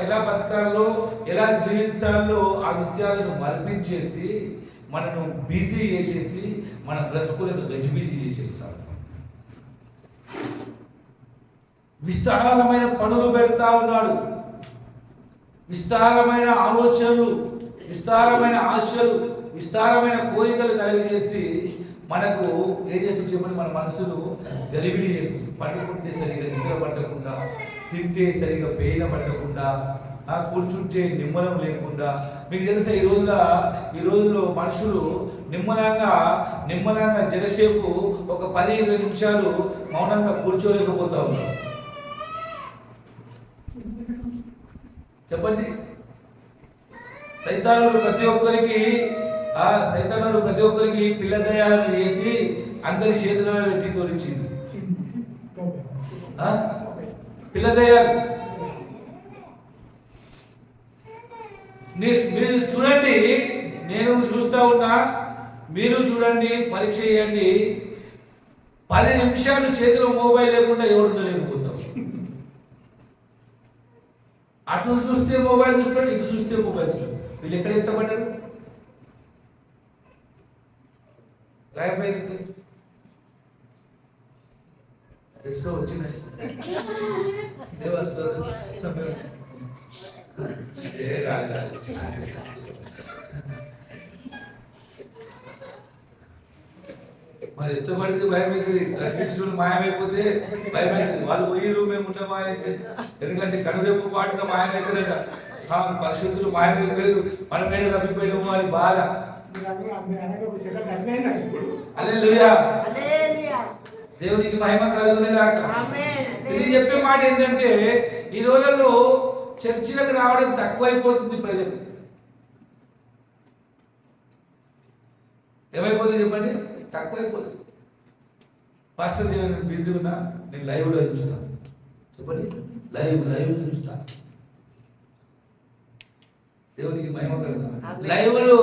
ఎలా బతకాలో, ఎలా జీవించాలో ఆ విషయాలను మరిపించేసి మనను బిజీ చేసేసి మన బ్రతుకులను గజిబిజీ చేసేస్తాడు. విస్తారమైన పనులు పెడతా ఉన్నాడు, విస్తారమైన ఆలోచనలు, విస్తారమైన ఆశలు, విస్తారమైన కోరికలు కలిగజేసి మనకు ఏం చేస్తుంది చెప్పండి, మన మనసును గలిబిలి చేస్తుంది. పట్టుకుంటే సరిగా నిద్ర పట్టకుండా, తింటే సరిగా పేన పట్టకుండా, కూర్చుంటే నిమ్మలం లేకుండా. మీకు తెలుసా, ఈ రోజుల్లో మనుషులు నిమ్మలంగా జరసేపు ఒక 10-20 నిమిషాలు మౌనంగా కూర్చోలేకపోతా ఉన్నారు. చెప్పండి. సైతానుడు ప్రతి ఒక్కరికి పిల్ల దయాలను చేసి అందరి చేతులలో పెట్టి తోలించింది. పిల్ల దయాలు మీరు చూడండి, నేను చూస్తా ఉన్నా, మీరు చూడండి, పరీక్ష చేయండి. 10 నిమిషాలు చేతిలో మొబైల్ లేకుండా ఎవరు ఉండలేకపోతాం. అటు చూస్తే మొబైల్ చూస్తాడు, ఇటు చూస్తే మొబైల్ చూస్తాడు. వీళ్ళు ఎక్కడ ఎత్తపడ్డారు? గాయపోయింది ఎస్లో వచ్చినట్టు మరి ఎత్తబడితే భయం అవుతుంది, రక్షించడం మాయమైపోతే భయం అవుతుంది. వాళ్ళు పోయిరు, మేము ఉంటామా? ఎందుకంటే కనురెప్పు పాటుగా మాయమవుతుందట. పరిశుద్ధులు మాయమైపోయారు, మన మీద తప్పిపోయాము అని బాధ. హల్లెలూయా, దేవునికి మహిమ కలుగునుగాక. ఇది చెప్పే మాట ఏంటంటే ఈ రోజుల్లో చర్చిలకు రావడం తక్కువైపోతుంది. ప్రజలు ఏమైపోతుంది చెప్పండి? తక్కువైపోతుంది. పాస్టర్ నేను బిజీ ఉన్నా, నేను లైవ్లో చూస్తాను. చెప్పండి, లైవ్ చూస్తా. దేవునికి మహిమ కలుగును. లైవ్లో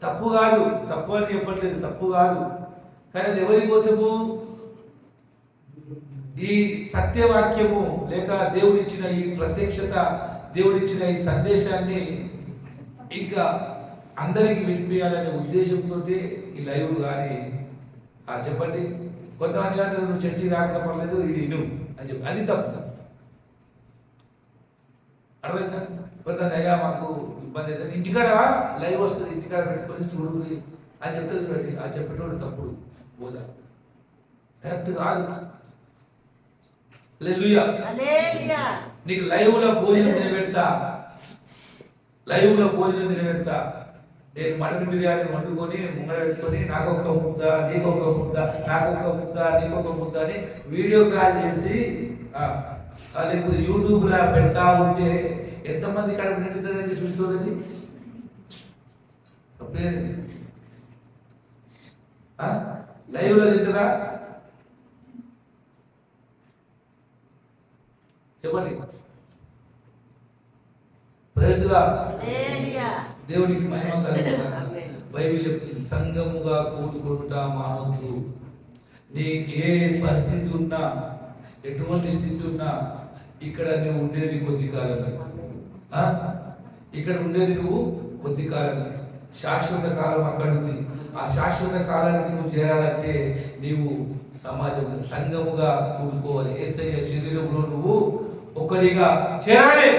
తప్పు కాదు, తప్పు అని చెప్పట్లేదు, తప్పు కాదు. కానీ అది ఎవరి కోసము? ఈ సత్యవాక్యము లేక దేవుడిచ్చిన ఈ ప్రత్యక్షత, దేవుడిచ్చిన ఈ సందేశాన్ని ఇంకా అందరికి వినిపించాలనే ఉద్దేశంతో ఈ లైవ్ కానీ చెప్పండి. కొంతమంది అంటే నువ్వు చర్చి రాకుండా పర్లేదు, ఇది నువ్వు అని చెప్పి అది తప్పు. అర్థంగా? కొంతమంది అయ్యా మాకు ఇబ్బంది అవుతుంది, ఇంటికాడ లైవ్ వస్తుంది, ఇంటికాడ పెట్టుకొని చూడు అని చెప్తుంది చూడండి. ఆ చెప్పేటోడు తప్పుడు బోధ, కరెక్ట్ కాదు. హల్లెలూయా. నీకు లైవ్లో భోజనం తినబెడతా, లైవ్లో భోజనం తినబెడతా. నేను మటన్ బిర్యానీ వండుకొని ముంగడ పెట్టుకొని నాకొక ముద్ద, నీకొక ముద్ద, నాకొక ముద్ద, నీకొక ముద్ద అని వీడియో కాల్ చేసి లేకపోతే యూట్యూబ్లో పెడతా ఉంటే ఎంతమంది కడుపు నిండుతుందని చూస్తుంది. లైవ్లో తింటారా? చెప్పండి. ప్రైజ్లా దేవునికి మహిమ కలుగునుగాక. బైబిల్ చెప్తుంది, సంఘముగా కూడుకొనుట మానొద్దు. నీ ఏ పరిస్థితి ఉన్నా, ఎటువంటి స్థితి ఉన్నా, ఇక్కడ నువ్వు ఉండేది కొద్ది కాలమే. ఇక్కడ ఉండేది నువ్వు కొద్ది కాలమే. శాశ్వత కాలం అక్కడ ఉంది. ఆ శాశ్వత కాలానికి నువ్వు చేరాలంటే నీవు సమాజంలో సంఘముగా కూడుకోవాలి. యేసయ్య శరీరంలో నువ్వు ఒక్కడిగా చేరాలి.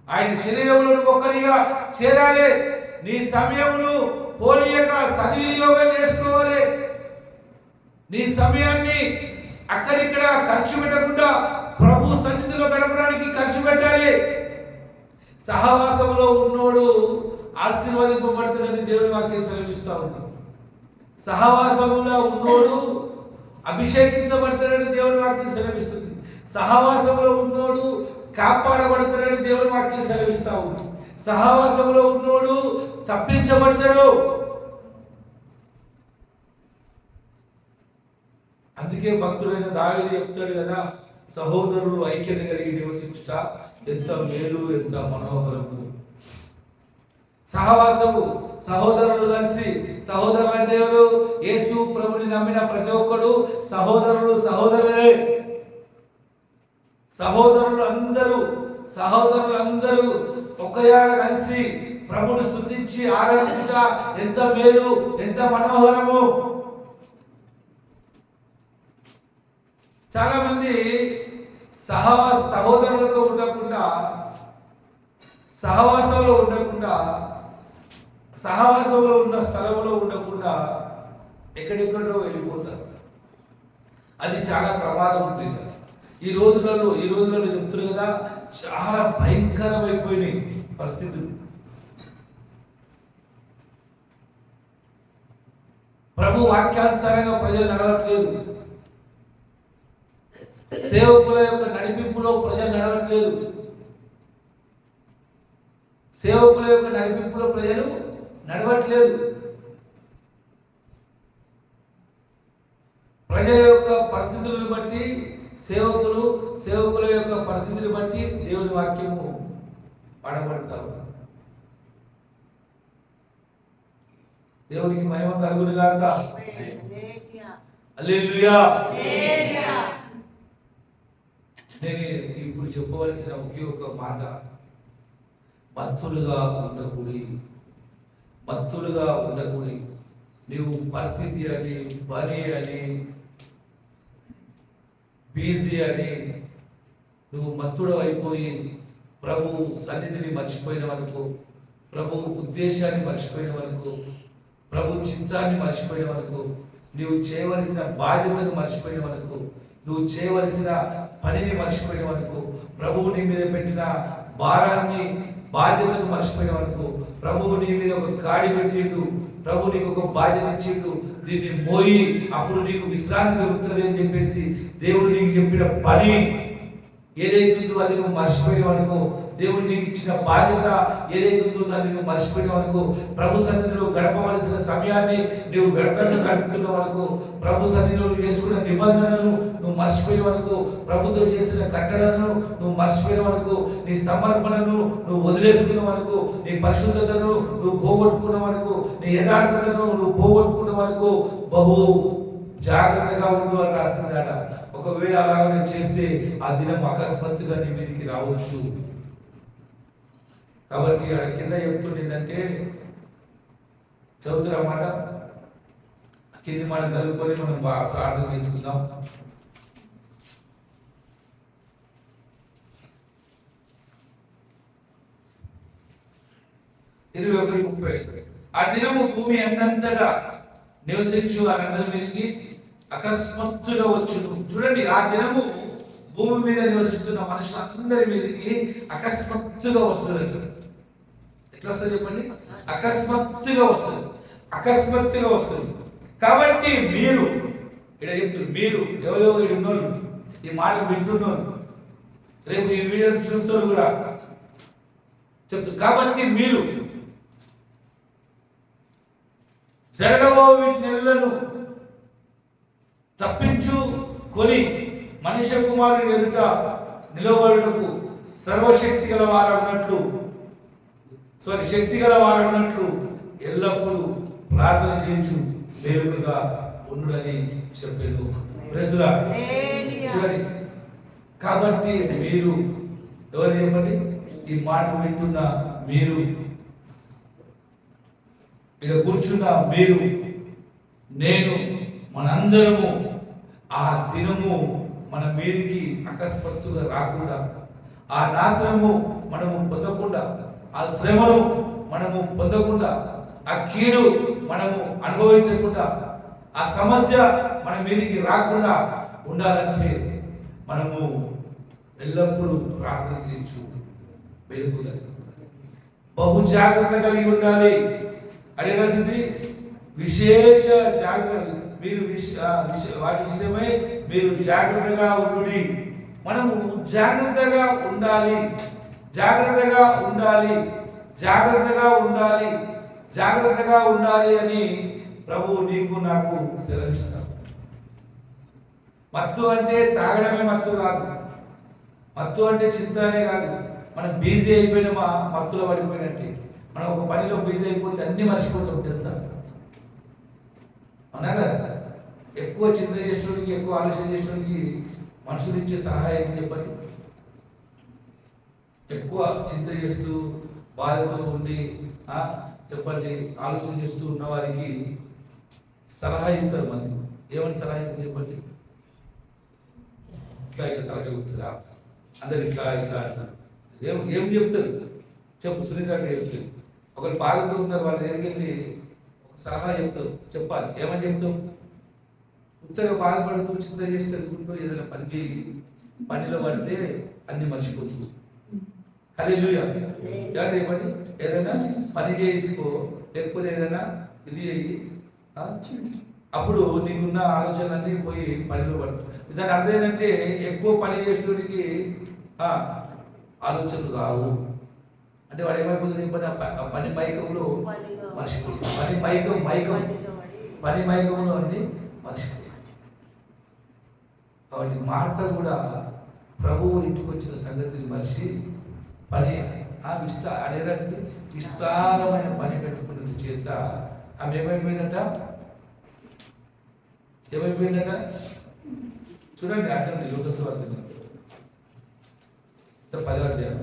ఆయన శరీరంలో నువ్వు ఒక్కడిగా చేరాలి. నీ సమయమును పోనీయక సద్వినియోగం చేసుకోవాలి. నీ సమయాన్ని అక్కడిక్కడ ఖర్చు పెట్టకుండా ప్రభు సన్నిధిలో గడపడానికి ఖర్చు పెట్టాలి. సహవాసంలో ఉన్నోడు ఆశీర్వదింపబడతాడని దేవుని వాక్యం సెలవిస్తా ఉంది. సహవాసంలో ఉన్నోడు అభిషేకించబడతాడని దేవుని వాక్యం సెలవిస్తుంది. సహవాసంలో ఉన్నోడు కాపాడబడతాడని దేవుని వాక్యం సెలవిస్తా ఉంది. సహవాసంలో ఉన్నోడు తప్పించబడతాడు. అందుకే భక్తుడైన దావీదు చెప్తాడు కదా, సహోదరులు ఐక్యత కలిగి నివసించుట ఎంత మేలు, ఎంత మనోహరము. సహవాసము, సహోదరులు కలిసి, సహోదరులు అంటే ఎవరు? యేసు ప్రభుని నమ్మిన ప్రతి ఒక్కడు సహోదరులు, సహోదరులే. సహోదరులందరూ ఒక్కయాగ కలిసి ప్రభుని స్తుతించి ఆరాధించుట ఎంత మేలు, ఎంత మనోహరము. చాలా మంది సహోదరులతో ఉండకుండా, సహవాసంలో ఉన్న స్థలంలో ఉండకుండా ఎక్కడెక్కడో వెళ్ళిపోతారు. అది చాలా ప్రమాదం ఉంటుంది. ఈ రోజులలో చెప్తున్నారు కదా, చాలా భయంకరమైపోయినాయి పరిస్థితులు. ప్రభు వాక్యానుసారంగా ప్రజలు నడవట్లేదు. సేవకుల యొక్క నడిపింపులో ప్రజలు నడవట్లేదు. ప్రజల యొక్క పరిస్థితులను బట్టి సేవకుల యొక్క పరిస్థితిని బట్టి దేవుని వాక్యము పాడబడతారు. దేవునికి మహిమ కలుగునుగాక. హల్లెలూయా. నేను ఇప్పుడు నీకు చెప్పవలసిన ఒకే ఒక మాట, మత్తులుగా ఉండకూడి, మత్తులుగా ఉండకూడి. నీవు పరిస్థితి అని, పని అని, బిజీ అని నువ్వు మత్తుడు అయిపోయి ప్రభు సన్నిధిని మర్చిపోయినవనుకో, ప్రభు ఉద్దేశాన్ని మర్చిపోయినవనుకో, ప్రభు చిత్తాన్ని మర్చిపోయినవనుకో, నువ్వు చేయవలసిన బాధ్యతను మర్చిపోయినవనుకో, నువ్వు చేయవలసిన పనిని మర్చిపోయినవనుకో, ప్రభువు నీ మీద పెట్టిన భారాన్ని, బాధ్యతను మర్చిపోయినవనుకో, ప్రభువు నీ మీద ఒక కాడి పెట్టిండు, ప్రభు నీకు ఒక బాధ్యత ఇచ్చిండు, దీన్ని మోయి అప్పుడు నీకు విశ్రాంతి దొరుకుతుంది అని చెప్పేసి దేవుడు నీకు చెప్పిన పని ఏదైతుందో అది నువ్వు మర్చిపోయినవనుకో, దేవుడు నీకు ఇచ్చిన బాధ్యత ఏదైతుందో దాన్ని నువ్వు మర్చిపోయినవనుకో, ప్రభు సన్నిధిలో గడపవలసిన సమయాన్ని నువ్వు వ్యర్థంగా గడుపుతున్నావనుకో, ప్రభు సన్నిధిలో చేసుకున్న నిబంధనను నువ్వు మర్చిపోయినవనుకో, ప్రభుతో చేసిన కట్టడను నువ్వు మర్చిపోయినవనుకో, నీ సమర్పణను నువ్వు వదిలేసుకున్నావనుకో, నీ పరిశుద్ధతను నువ్వు పోగొట్టుకున్నావనుకో, నీ యథార్థతను నువ్వు పోగొట్టుకున్నావనుకో, బహు జాగ్రత్తగా ఉండు అని రాసిందాడ. ఒకవేళ అలాగనే చేస్తే ఆ దినం అకస్మాత్తుగా నీ మీదకి రావచ్చు. కాబట్టి అక్కడ కింద చెప్తుండేదంటే, చదువుతున్న మాట కింది మాట చదువుకొని మనం బాగా ప్రార్థన చేసుకుందాం. ఇరవై 21:30. ఆ దినము భూమి అందంతటా నివసించు వారందరి మీదకి అకస్మాత్తుగా వచ్చును. చూడండి, ఆ దినము భూమి మీద నివసిస్తున్న మనుషులందరి మీదకి అకస్మాత్తుగా వస్తుంది. ఎట్లా వస్తుంది చెప్పండి? అకస్మాత్తుగా వస్తుంది, అకస్మాత్తుగా వస్తుంది. కాబట్టి మీరు ఇక్కడ చెప్తున్నారు, మీరు ఎవరో ఉన్నోళ్ళు, ఈ మాట వింటున్నారు, రేపు ఈ వీడియోని చూస్తారు కూడా చెప్తారు. కాబట్టి మీరు జరగబో వీటి నెలలను తప్పించుకొని మనుష్య కుమారుని ఎదుట నిలబడుటకు సర్వశక్తి గల వారన్నట్లు శక్తి గల వారన్నట్లు ఎల్లప్పుడూ ప్రార్థన చేయొచ్చు, వేరుగా ఉండునని చెప్పాను. ప్రైజ్లా. చూడండి, కాబట్టి మీరు ఎవరు చెప్పండి? ఈ మాట వింటున్న మీరు, ఇక కూర్చున్న మీరు, నేను, మనందరము ఆ దినము మన మీదికి అకస్మాత్తుగా రాకుండా, ఆ నాశనము మనము పొందకుండా, ఆ శ్రమను మనము పొందకుండా, ఆ కీడు మనము అనుభవించకుండా, ఆ సమస్య మన మీదికి రాకుండా ఉండాలంటే మనము ఎల్లప్పుడూ ప్రార్థన చేయొచ్చు, వెలుగుగా బహు జాగ్రత్త కలిగి ఉండాలి. అదే రాసింది, విశేష జాగ్రత్త, మీరు వాటి విషయమై మీరు జాగ్రత్తగా ఉండుడి. మనము జాగ్రత్తగా ఉండాలి, జాగ్రత్తగా ఉండాలి, జాగ్రత్తగా ఉండాలి, జాగ్రత్తగా ఉండాలి అని ప్రభువు నీకు నాకు సెలవిస్తాడు. మత్తు అంటే తాగడమే మత్తు కాదు, మత్తు అంటే చింతనే కాదు. మనం బిజీ అయిపోయినా మత్తులో పడిపోయినట్టే. మనం ఒక పనిలో బిజీ అయిపోతే అన్ని మర్చిపోతాం, తెలుసా? అవునా కదా? ఎక్కువ చింత చేసేవాడికి, ఎక్కువ ఆలోచన చేసేవాడికి మనుషులు ఇచ్చే సహాయం చెప్పండి. ఎక్కువ చింత చేస్తూ బాధతో ఉండి చెప్పండి, ఆలోచన చేస్తూ ఉన్న వారికి సలహా ఇస్తారు. మంది ఏమని సలహా ఇస్తారు చెప్పండి? ఇట్లా ఇట్లా సలహా చెప్తారా? అందరు ఇట్లా ఇట్లా అంటారు. ఏం చెప్తారు చెప్పు? సునీత చెప్తారు. ఒకరు బాధతో ఉన్నారు, వాళ్ళ దగ్గరికి వెళ్ళి ఒక సలహా చెప్తారు. చెప్పాలి, ఏమని చెప్తాం? ఉత్తగా బాధపడుతూ చింత చేస్తే ఏదైనా పనిలో పడితే అన్ని మర్చిపోతుంది. హల్లెలూయా. చెప్పండి, ఏదైనా పని చేసుకో, లేకపోతే ఏదైనా ఇది అయ్యి అప్పుడు నీకున్న ఆలోచనలన్నీ పోయి పనిలో పడుతుంది. దాని అర్థం ఏంటంటే, ఎక్కువ పని చేసేటికి ఆలోచనలు రావు. అంటే వాడు ఏమైపోతుంది? పని మైకంలో మర్చిపోతుంది. పని మైకంలో అన్ని మర్చిపోతుంది. కాబట్టి మార్త కూడా ప్రభువు ఇంటికి వచ్చిన సంగతిని మర్చి పని విస్తారమైన పని పెట్టుకున్న చేత ఆమె ఏమైపోయిందట? చూడండి, అర్థం లోకస్వార్థం 10వ అధ్యాయం.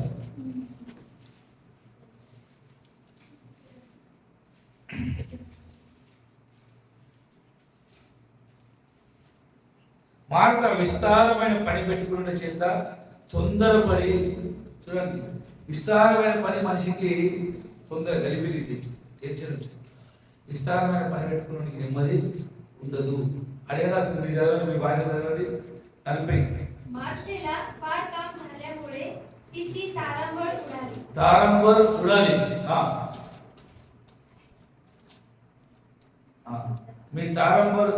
మార్త విస్తారమైన పని పెట్టుకున్న చేత తొందరపడి, చూడండి, విస్తారమైన పని మనిషికి తొందర గలిబిలి తీర్చడం. విస్తారమైన పని పెట్టుకున్న నెమ్మది ఉండదు. అడే రాసింది చదవండి, మీ భాష చదవండి. 40.
मार्तेला फार काम झाल्यामुळे तिची तारांबळ उडाली.
तारांबळ उडाली. మీ తారంబర్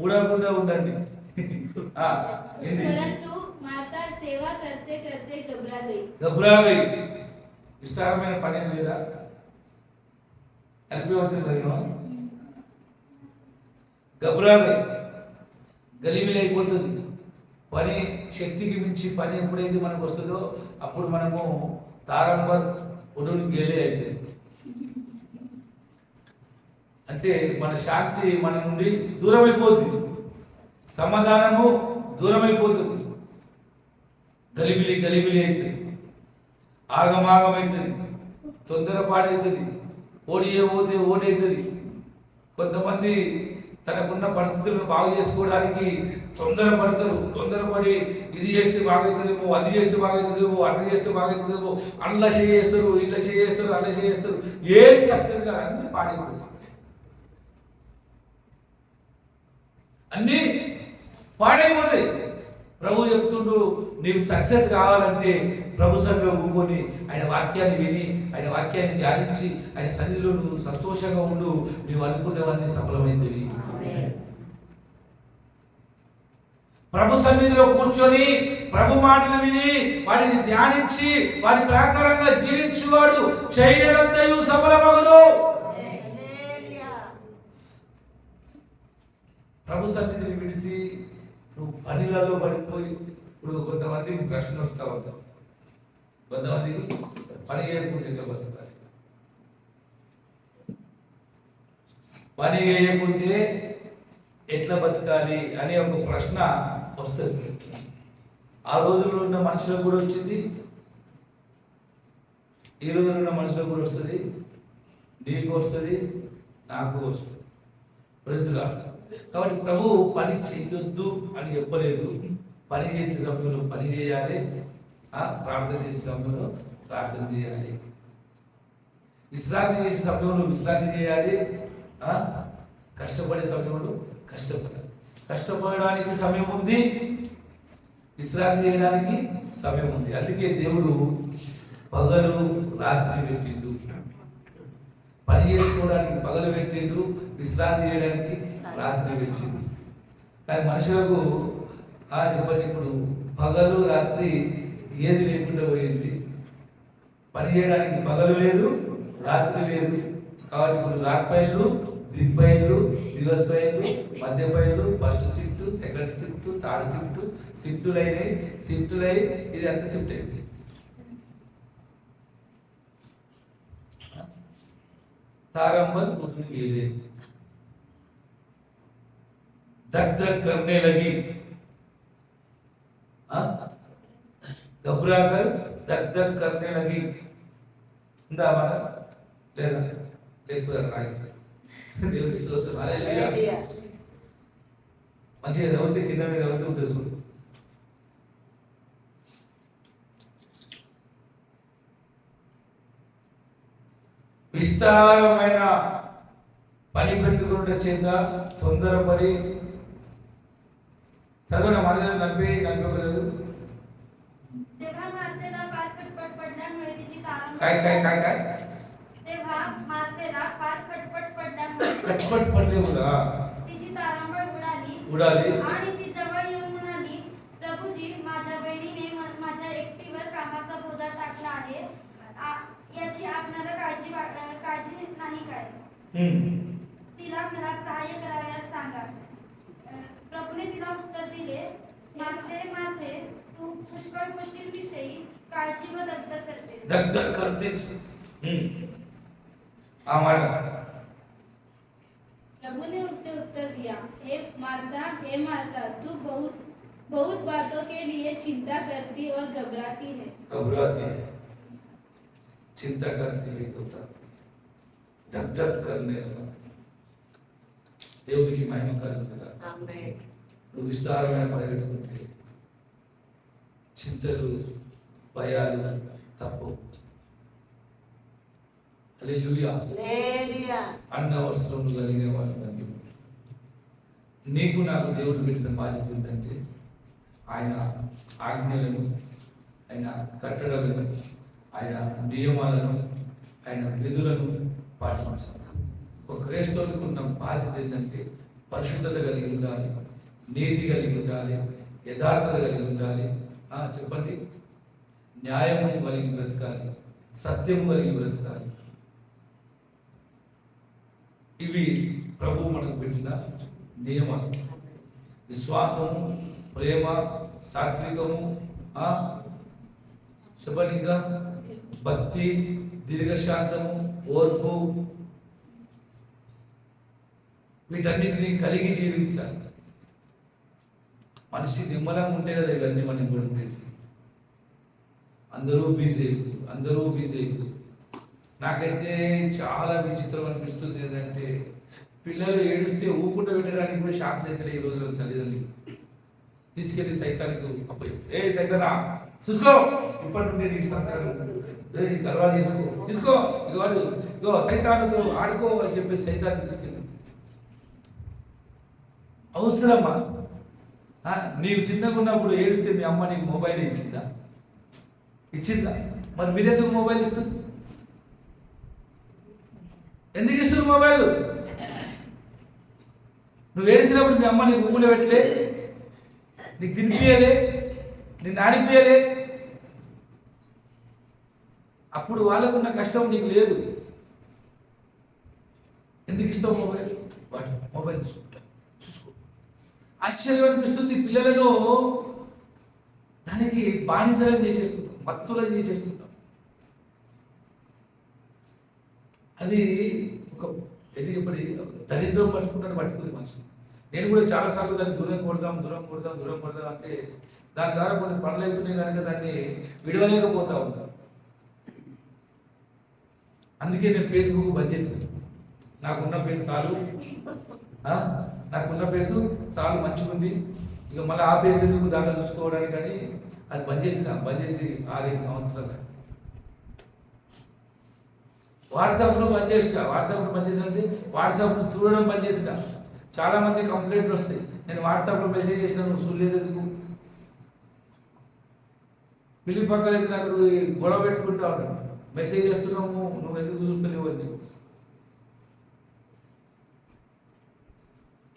ఉడకుండా ఉండండి.
परंतु माता सेवा करते करते
घबरा गई. విస్తారమైన పని లేదా అల్పే వచ్చింది. घबरा गई, గలిబిలి అయిపోతుంది. పని శక్తికి మించి పని ఎప్పుడైతే మనకు వస్తుందో అప్పుడు మనము తారంబర్ ఉడుని గేలే అవుతుంది. అంటే మన శాంతి మన నుండి దూరం అయిపోతుంది, సమాధానము దూరం అయిపోతుంది, గలిబిలి గలిబిలి అవుతుంది, ఆగమాగం అవుతుంది, తొందరపాడవుతుంది, ఓడియే పోతే ఓటవుతుంది. కొంతమంది తనకున్న పరిస్థితులను బాగు చేసుకోవడానికి తొందరపడతారు. తొందరపడి ఇది చేస్తే బాగవుతుందేమో, అది చేస్తే బాగవుతుందేమో, అట్లా చేస్తే బాగవుతుందేమో, అట్లా చేస్తారు, ఇట్లా చేస్తారు, అట్లా చేస్తారు. ఏది సక్సెస్ గా అన్ని పాడైపోతుంది, అన్ని పాడైపోతాయి. ప్రభు చెప్తుండు, నీవు సక్సెస్ కావాలంటే ప్రభు సన్నిధిలో కూర్చొని ఆయన వాక్యాన్ని విని, ఆయన వాక్యాన్ని ధ్యానించి, ఆయన సన్నిధిలో నువ్వు సంతోషంగా ఉండు. నీవు అనుకునేవన్నీ సఫలమైనవి. ప్రభు సన్నిధిలో కూర్చొని ప్రభు మాటలు విని వాటిని ధ్యానించి వాటి ప్రకారంగా జీవించువాడు చేయలేదంతయు సఫలమగును. ప్రభు సన్నిధిని విడిసి నువ్వు పనిలలో పడిపోయి, ఇప్పుడు కొంతమందికి ప్రశ్న వస్తా ఉంటాం, కొంతమందికి పని చేయకుండా ఎట్లా బతకాలి, పని చేయకుంటే ఎట్లా బతకాలి అనే ఒక ప్రశ్న వస్తుంది. ఆ రోజుల్లో ఉన్న మనుషులకు కూడా వచ్చింది, ఈ రోజుల్లో ఉన్న మనుషులకు కూడా వస్తుంది, నీకు వస్తుంది, నాకు వస్తుంది. ప్రజలుగా కాబట్టి ప్రభు పని చేయొద్దు అని చెప్పలేదు. పని చేసే సమయంలో పని చేయాలి, ప్రార్థన చేసే సమయంలో ప్రార్థన చేయాలి, విశ్రాంతి చేసే సమయంలో విశ్రాంతి చేయాలి, కష్టపడే సమయంలో కష్టపడాలి. కష్టపడడానికి సమయం ఉంది, విశ్రాంతి చేయడానికి సమయం ఉంది. అందుకే దేవుడు పగలు రాత్రి పెట్టిండు. పని చేసుకోవడానికి పగలు పెట్టిండు, విశ్రాంతి చేయడానికి రాత్రి పెట్టిండు. కానీ మనుషులకు చెప్పండి, ఇప్పుడు పగలు రాత్రి ఏది లేకుండా పోయింది. పని చేయడానికి పగలు లేదు, రాత్రి లేదు. కాబట్టి ఇప్పుడు రాత్పైళ్ళు, దిగ్పైళ్ళు, దివస్ పైళ్ళు, మధ్య పైళ్ళు, first shift, second shift, third shift, షిఫ్టులై ఇది అంత షిఫ్ట్ అయిపోయింది. तारंबल उठने गेले, धक धक करने लगी, घबरा कर धक धक करने लगी. इंदा हमारा लेना लेकर राइट దేవుని స్తోత్రం. హల్లెలూయా. మంచిగా చదివితే కింద మీద చదివితే ఉంటుంది చూడు. విస్తారమైన పని పెట్టుకున్న చేత తొందరపడి, చదవడం మన 40
तेव्हा मार्तेला फार खटपट पडल्यामुळे तिची तारांबळ
काय
तेव्हा मार्तेला फार खटपट पडल्यामुळे
खटपट पडले मुला
तिची तारांबळ
उडाली
आणि ती जवळ येऊन म्हणाली, प्रभूजी, माझ्या बहिणीने माझ्या एकटीवर कामाचा बोजा टाकला आहे. याची आपल्याला काळजी नाही काय? तिला मला सहाय्य करावयास सांगा. प्रभूने तिला उत्तर दिले, माते, तू पुष्कळ गोष्टींविषयी काळजी व दगदग करतेस.
प्रभु ने उससे उत्तर दिया, हे मार्था, तू बहुत बहुत बातों के लिए चिंता करती और घबराती है।
घबराती है, चिंता करती है, घबराती है, धक धक करने लगा। దేవునికి మహిమ కలుగునుగా.
ఆమేన్.
నువ్వు విస్తారమైన పరిగెత్తుకుంటే చింతలు భయాలు తప్పు. హల్లెలూయా.
హల్లెలూయా.
అన్న వస్త్రములు కలిగిన వాళ్ళు నీకు నాకు దేవుడు పెట్టిన బాధ్యత ఏంటంటే ఆయన ఆజ్ఞలను, ఆయన కట్టడలను, ఆయన నియమాలను, ఆయన విధులను పాటించాలి. ఒక క్రైస్తవులకు ఉన్న బాధ్యత ఏంటంటే పరిశుద్ధత కలిగి ఉండాలి, నీతి కలిగి ఉండాలి, యథార్థత కలిగి ఉండాలి. చెప్పండి, న్యాయము కలిగి బ్రతకాలి, సత్యము కలిగి బ్రతకాలి. ఇవి ప్రభు మనకు పెట్టిన నియమాలు. విశ్వాసము, ప్రేమ, సాత్వికము, శుభనిగా భక్తి, దీర్ఘశాంతము, ఓర్పు, వీటన్నిటిని కలిగి జీవించాలి. మనిషి నిమ్మలంగా ఉంటే కదా ఇవన్నీ మనం కూడా ఉండేది. అందరూ బిజీ అయిపోయి నాకైతే చాలా విచిత్రం అనిపిస్తుంది. ఏంటంటే పిల్లలు ఏడుస్తే ఊపుకుంటూ పెట్టడానికి కూడా శాంతి అయితే ఈ రోజుల్లో తల్లిదండ్రులు తీసుకెళ్లి సైతానికి అప్పయిస్తారు. ఏ సైతానా చూసుకో, ఇప్పటి నుండి నీకు సంతానం గర్వాలు తీసుకో ఇగో సైతానుతో ఆడుకో అని చెప్పి సైతాన్ని తీసుకెళ్ళి అవసరమా? నీవు చిన్నగా ఉన్నప్పుడు ఏడిస్తే మీ అమ్మ నీకు మొబైల్ ఇచ్చిందా? మరి మీరెందుకు మొబైల్ ఇస్తుంది? ఎందుకు ఇస్తున్నారు మొబైల్? నువ్వు ఏడిసినప్పుడు మీ అమ్మ నీకు ఊళ్ళో పెట్టలే, నీకు తినిపియలే, నిన్ను ఆడిపియలే. అప్పుడు వాళ్ళకున్న కష్టం నీకు లేదు. ఎందుకు ఇస్తావు మొబైల్? వాటి మొబైల్ చూసుకో. ఆశ్చర్యం అనిపిస్తుంది. పిల్లలను దానికి బానిసలను చేసేస్తున్నాం, మత్తులను చేసేస్తున్నాం. అది ఒక ఎదిగిపడి దరిద్రం పట్టుకుంటుంది మనిషి. నేను కూడా చాలాసార్లు దాన్ని దూరం కొడదాం అంటే దాని ద్వారా కొన్ని పనులు అవుతున్నాయి కనుక దాన్ని విడవలేకపోతా ఉంటాను. అందుకే నేను ఫేస్బుక్ బంద్ చేశాను. నాకున్న ఫేస్ చాలు మంచిగా ఉంది, ఇక మళ్ళీ ఆ ఫేస్ ఎందుకు దాంట్లో చూసుకోవడానికి కానీ అది బంద్ చేసి 6-7 సంవత్సరాలు. వాట్సాప్లో బంద్ చేసిన అంటే వాట్సాప్ చూడడం బంద్ చేసిన. చాలా మంది కంప్లైంట్లు వస్తాయి, నేను వాట్సాప్లో మెసేజ్ చేసిన నువ్వు చూడలేదు ఎందుకు? పిల్లి పక్కన అయితే నాకు గొడవ పెట్టుకుంటా ఉన్నాను, మెసేజ్ చేస్తున్నాము నువ్వు ఎందుకు చూస్తలేవు అని.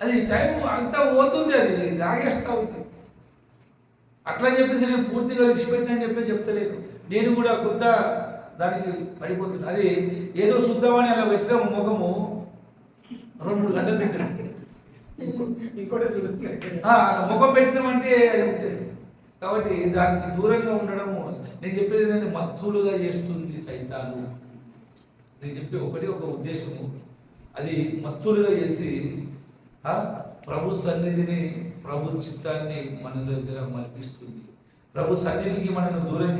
అది టైం అంతా పోతుంది, అది లాగేస్తూ ఉంది. అట్లా చెప్పేసి నేను పూర్తిగా విడిచిపెట్టినని చెప్పి చెప్తలేను. నేను కూడా కొత్త దానికి పడిపోతున్నా. అది ఏదో చూద్దామని అలా పెట్టిన ముఖము 2-3 గంటలు పెట్టిన ఇంకోటి ముఖం పెట్టినామంటే అది ఉంటుంది. కాబట్టి దానికి దూరంగా ఉండడము. నేను చెప్పేది ఏంటంటే మత్తులుగా చేస్తుంది సైతాను. నేను చెప్పే ఒక ఉద్దేశము, అది మత్తులుగా చేసి ప్రభు సన్నిధిని, ప్రభు చిత్తాన్ని మన దగ్గర మర్పిస్తుంది. ప్రభు సన్నిధికి మనకు దూరం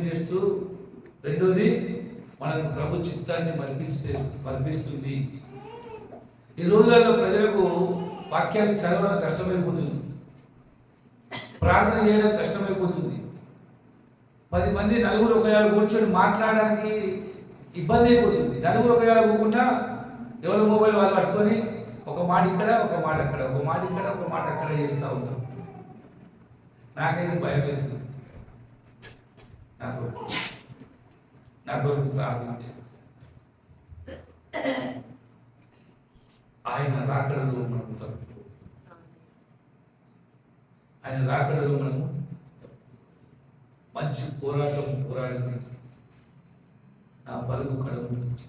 చేస్తూ రెండోది మనకు ప్రభు చిత్తాన్ని మర్పిస్తుంది. ఈ రోజులలో ప్రజలకు వాక్యాన్ని చదవడం కష్టమైపోతుంది, ప్రార్థన చేయడం కష్టమైపోతుంది. 10 మంది నలుగురు ఒక కూర్చొని మాట్లాడడానికి ఇబ్బంది అయిపోతుంది. నలుగురు ఒక కూకుండా ఎవరి మొబైల్ వాళ్ళు పట్టుకొని ఒక మాట ఇక్కడ, ఒక మాట అక్కడ, ఒక మాట ఇక్కడ, ఒక మాట అక్కడ చేస్తూ ఉంటాం. నాకైతే భయం వేస్తుంది. నాకు ప్రార్థన ఆయన రాకడలో మనము తప్పు, ఆయన రాకడలో మనము మంచి పోరాడితే నా బలుగు కడుపు నుంచి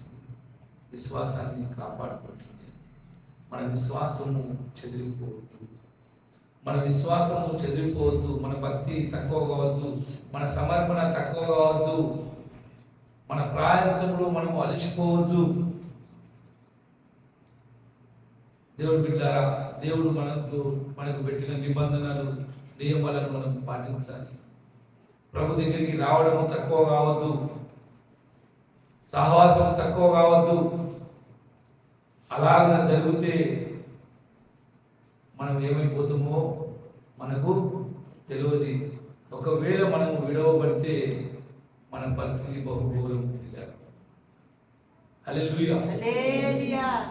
విశ్వాసాన్ని కాపాడుకుంటుంది. మన విశ్వాసము చెదిరిపోవద్దు, మన భక్తి తక్కువ కావద్దు, మన సమర్పణ తక్కువ కావద్దు, మన ప్రయాసంలో మనము అలసిపోవద్దు. దేవుడు బిడ్డారా, దేవుడు మనకు పెట్టిన నిబంధనలు నియమాలను మనం పాటించాలి. ప్రభు దగ్గరికి రావడం తక్కువ కావద్దు, సహవాసం తక్కువ కావద్దు. అలాగ జరిగితే మనం ఏమైపోతామో మనకు తెలియదు. ఒకవేళ మనము విడవబడితే మన పరిస్థితి బహుఘోరం. హల్లెలూయా.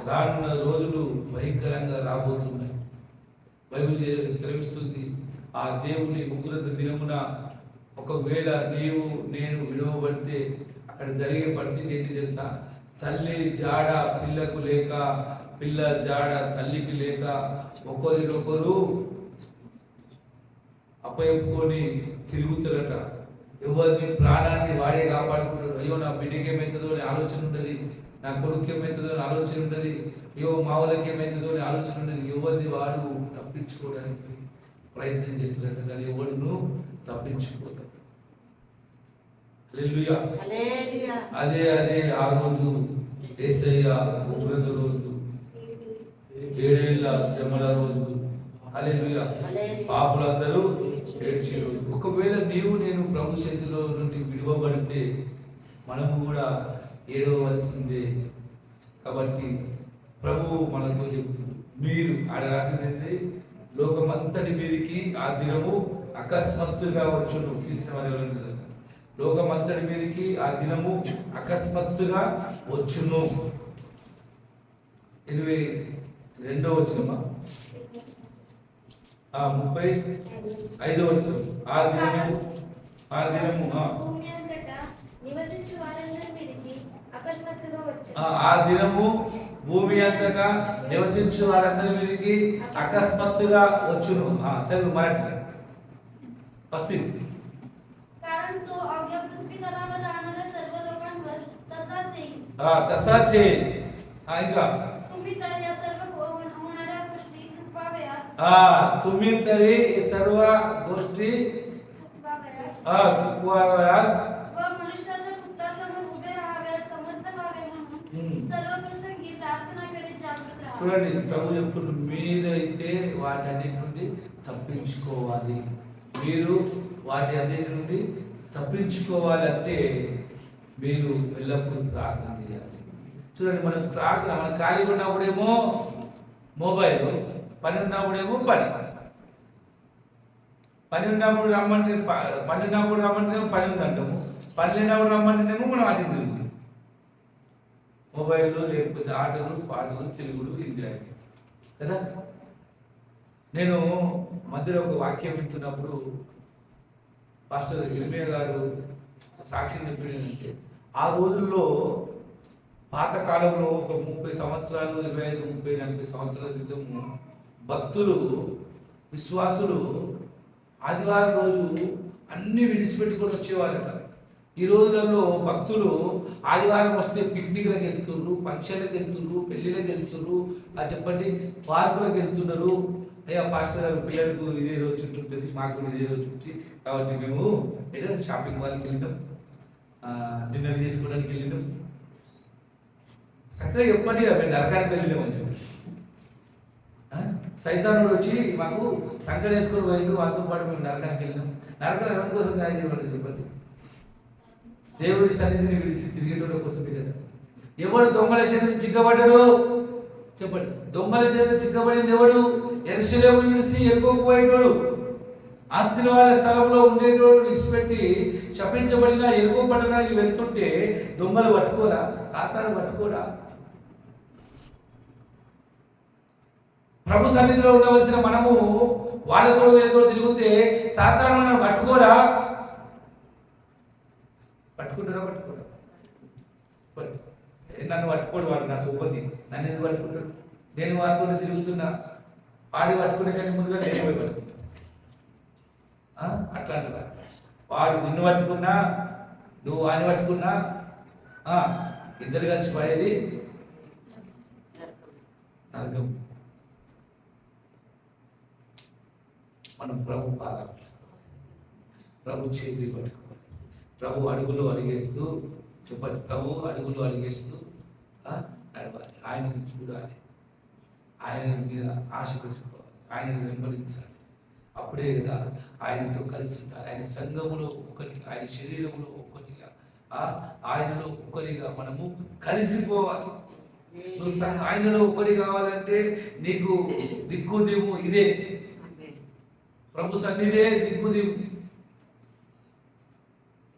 రానున్న రోజులు భయంకరంగా రాబోతున్నాయి. బైబిల్ శ్రమిస్తుంది, ఆ దేవుని ఉగ్రత దినమున ఒకవేళ నేను విడవబడితే అక్కడ జరిగే పరిస్థితి ఏంటి తెలుసా? తల్లి జాడ పిల్లకు లేక, పిల్ల జాడ తల్లికి లేక ఒకరినొకరు అప్పచెప్పుకొని తిరుగుతారట. ఎవరిని ప్రాణాన్ని వాడే కాపాడుకుంటారు. అయ్యో నా బిడ్డకి ఏమవుతుందో అని ఆలోచన ఉంటుంది, నా కొడుకు ఏమవుతుందో అని ఆలోచన ఉంటుంది, అయ్యో మా వాళ్ళకి ఏమవుతుందో అని ఆలోచన ఉంటుంది. ఎవరిని వాడు తప్పించుకోవడానికి ప్రయత్నం చేస్తారట, కానీ ఎవడును తప్పించుకోవడం. అదే ఆ రోజు యేసయ్య ఉగ్రత రోజు, 7 ఏళ్ల శ్రమల రోజు. హల్లెలూయా. పాపులందరూ ఏడ్చే రోజు. ఒకవేళ నేను ప్రభు చేతిలో నుండి విడువబడితే మనము కూడా ఏడవలసిందే. కాబట్టి ప్రభువు మనతో చెప్తుంది, మీరు ఆడ రాసింది, లోకమంతటి మీదకి ఆ దినము అకస్మాత్తుగా వచ్చును. లోకమంతటి మీదకి ఆ దినము అకస్మాత్తుగా వచ్చును. 22వ వచనమా 35వ వచనం. ఆ దినము
భూమి అంతటా నివసించు వారందరి మీదకి అకస్మాత్తుగా వచ్చును.
ఆ దినము భూమి అంతటా నివసించు వారందరి మీదకి అకస్మాత్తుగా వచ్చును. చదువు మరాఠీ पस्तीस.
कारण तो अवघ्या पृथ्वीतलावर राहणाऱ्या सर्व लोकांवर तसाच येईल.
तसाच येईल. ऐका,
तुम्ही तर या सर्व होणाऱ्या गोष्टी चुकवाव्यास
तुम्ही तरी सर्व गोष्टी चुकवाव्यास
व मनुष्याच्या पुत्रासमोर उभे राहाव्यास समर्थ व्हावे म्हणून सर्व प्रसंगी प्रार्थना करीत जागृत राहा.
చూడండి, ప్రభు చెప్తున్నాడు, మీరైతే వాటన్నిటి నుండి తప్పించుకోవాలి. మీరు వాటి అన్నిటి నుండి తప్పించుకోవాలంటే మీరు ఎల్లప్పుడూ ప్రార్థన చేయాలి. చూడండి, మన ఖాళీగా ఉన్నప్పుడేమో మొబైల్, పని ఉన్నప్పుడేమో పని ఉన్నప్పుడు రమ్మంటే పని ఉందంటాము, పని లేనప్పుడు రమ్మంటేనేమో మనం అటు తిరుగుతాం. మొబైల్లో లేకపోతే ఆటలు పాటలు తెలుగులు ఎంజాయ్ కదా. నేను మధ్యలో ఒక వాక్యం వింటున్నప్పుడు పాస్టర్ ఇర్మియా గారు సాక్ష్యం చెప్పినంటే, ఆ రోజుల్లో పాతకాలంలో ఒక 30 సంవత్సరాలు 25, 30, 40 సంవత్సరాల క్రితము భక్తులు, విశ్వాసులు ఆదివారం రోజు అన్ని విడిచిపెట్టుకొని వచ్చేవారట. ఈ రోజులలో భక్తులు ఆదివారం వస్తే పిక్నిక్లకు వెళ్తున్నారు, ఫంక్షన్లకు వెళ్తున్నారు, పెళ్లిళ్ళకి వెళ్తున్నారు, చెప్పండి పార్కులకు వెళ్తున్నారు. అయ్యా పాస్టర్ గారు, పిల్లలకు ఇదే రోజు చుట్టూ ఉంటుంది, మాకు కూడా ఇదే రోజు చుట్టి, కాబట్టి మేము ఏదో షాపింగ్ మాల్కి వెళ్ళినాం, డిన్నర్ చేసుకోవడానికి వెళ్ళినాం. చక్కగా చెప్పండి, మేము నరకానికి వెళ్ళినామని చెప్పేసి సైతానుడు వచ్చి మాకు సంకలు వేసుకొని పోయిండు, వాళ్ళతో పాటు మేము నరకానికి వెళ్ళినాం. నరకం ఎవరి కోసం తయారు చేయబడింది చెప్పండి? దేవుడి సన్నిధిని విడిచి తిరిగేటోళ్ళ కోసం కదా. ఎవడు దొంగల చేతులు చిక్కబడ్డాడు చెప్పండి? దొంగల చేతులు చిక్కబడింది ఎవడు? యెరూషలేము విడిచి ఎరుకోకపోయేటోడు, ఆశీర్వాద స్థలంలో ఉండేటోడు విడిచిపెట్టి శపించబడిన ఎరుకో పట్టణానికి వెళ్తుంటే దొంగలు పట్టుకోరా? సాతాను పట్టుకోరా? ప్రభు సన్నిధిలో ఉండవలసిన మనము వాళ్ళతో వీళ్ళతో తిరిగితే సాతాను మనం పట్టుకోరా? పట్టుకుంటారా? నన్ను పట్టుకోడు వాడు, నా సోపతి నన్ను ఎందుకు పట్టుకుంటాడు? నేను వారితో తిరుగుతున్నా, వాడి పట్టుకునే కానీ ముందుగా నేను పోయి పట్టుకుంటా. అట్లా అంటారా? వాడు నిన్ను పట్టుకున్నా, నువ్వు వాడిని పట్టుకున్నా, ఇద్దరు కలిసి పడేది నరకం. మనం ప్రభు పాదం, ప్రభు చేతి పట్టుకోవాలి, ప్రభు అడుగులు అడిగేస్తూ చెప్పండి, ప్రభు అడుగులు అడిగేస్తూ నడవాలి, ఆయనని చూడాలి, ఆయన మీద ఆశ పెట్టుకోవాలి, ఆయనను వెంబడించాలి. అప్పుడే కదా ఆయనతో కలిసి ఉండాలి. ఆయన సంఘములో ఒకటిగా, ఆయన శరీరంలో ఒకటిగా, ఆయనలో ఒకరిగా మనము కలిసిపోవాలి. నువ్వు ఆయనలో ఒకటి కావాలంటే నీకు దిక్కుదేము ఇదే, ప్రభు సన్నిధే దిక్కుదేము.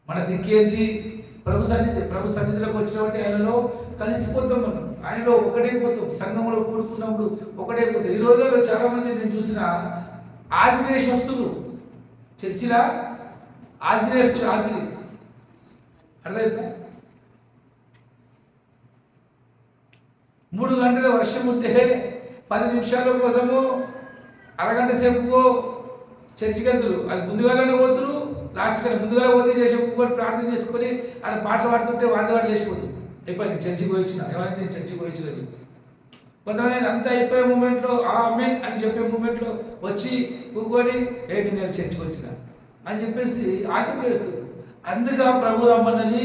మన దిక్కేంటి? ప్రభు సన్నిధి. ప్రభు సన్నిధిలోకి వచ్చినప్పుడు ఆయనలో కలిసిపోతాం, మనం ఆయనలో ఒకటే పోతాం. సంఘంలో కూడుకున్నప్పుడు ఒకటే పోతాం. ఈ రోజుల్లో చాలా మంది నేను చూసిన ఆశ్రయస్తులు, చర్చిలా ఆశ్రయస్తులు, అర్థమైందా? 3 గంటల వర్షం ఉంటే 10 నిమిషాల కోసము అరగంట సేపు చర్చికి వెళ్తారు. అది ముందుగానే పోతురు, లాస్ట్ కన్నా ముందుగా పోతే చేసే ప్రార్థన చేసుకొని అది పాటలు పాడుతుంటే వాంతి లేచిపోతుంది. అయిపోయింది, చర్చికి వచ్చిన ఏమైనా నేను చర్చికి వచ్చిన. కొంతమంది అంతా అయిపోయే మూమెంట్లో ఆమేన్ అని చెప్పే మూమెంట్లో వచ్చి కూకొని ఏంటి నేను చర్చికి వచ్చిన అని చెప్పేసి ఆశ వేస్తుంది. అందుగా ప్రభు రమ్మన్నది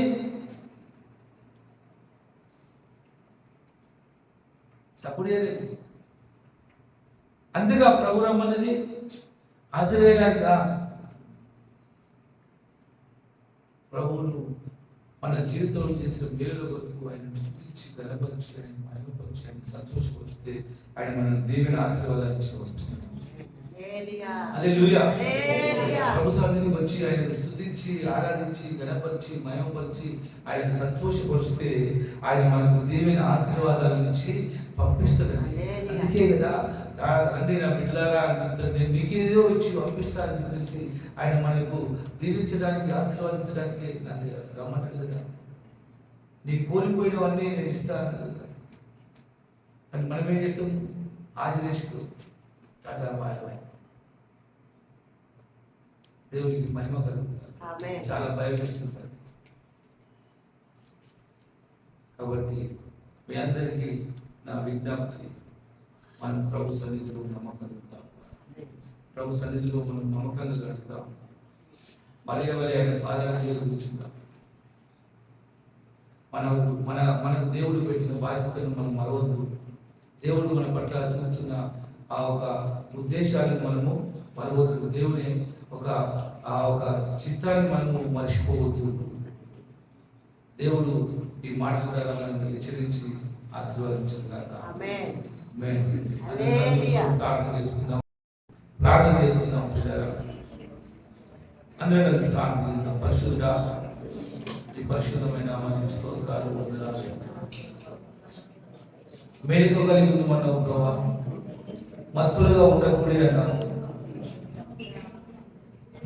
సపోర్ట్ చేయాలండి. అందుగా ప్రభు రమ్మన్నది ఆశ్రయడానికి. ప్రభువును మన జీవితంలో చేసిన మేలు కొరకు ఆయన స్తుతించి గణపరిచి ఆయన మహిమపరిచి ఆయన సంతోషపరిస్తే ఆయన మన దేవుని ఆశీర్వాదాలు ఇచ్చి హల్లెలూయా. ప్రభు సన్నిధికి వచ్చి ఆయన స్తుతించి ఆరాధించి గణపరిచి మహిమపరిచి ఆయన సంతోషపరిస్తే ఆయన మనకు దేవుని ఆశీర్వాదాలను ఇచ్చి పంపిస్తాడు. అందుకే కదా రండి నా బిడ్డలారా అని నేను మీకేదో ఇచ్చి పంపిస్తానని తెలిసి ఆయన మనకు దీవించడానికి ఆశీర్వదించడానికి నన్ను రమ్మంటాడు కదా. నీ కోల్పోయినవన్నీ నేను ఇస్తాను కదా. అని మనం ఏం చేస్తాం? ఆజరేషుడు టాటా బాయ్ బాయ్. దేవునికి మహిమ కలుగుతుంది. చాలా భయం వేస్తుంటారు. కాబట్టి మీ అందరికీ నా విజ్ఞప్తి, మనం ప్రభు సన్నిధిలో నమ్మకంగా, ప్రభు సన్నిధిలో మనం నమ్మకంగా గడుపుతాం. మరి ఆయన పాదాలు కూర్చుంటాం. మనకు దేవుడు పెట్టిన బాధ్యతను మనం మరవద్దు. దేవుడు మన పట్ల చూపుతున్న ఆ ఒక ఉద్దేశాలను మనము మరవద్దు. దేవుని ఆ ఒక చిత్తాన్ని మనము మర్చిపోవద్దు. దేవుడు ఈ మాటల ద్వారా మనల్ని హెచ్చరించి ఆశీర్వదించుగాక. ప్రార్థన చేసుకుందాం పిల్లరా. అందరూ కలిసి ప్రార్థన చేద్దాం. పరిశుద్ధుడా, ఈ పరిశుద్ధమైన మన స్తోత్రాలు వందనాలు. మేలుతో కలిగి ఉండమన్నావు ప్రభా, మత్తులుగా ఉండకూడే అన్నావు,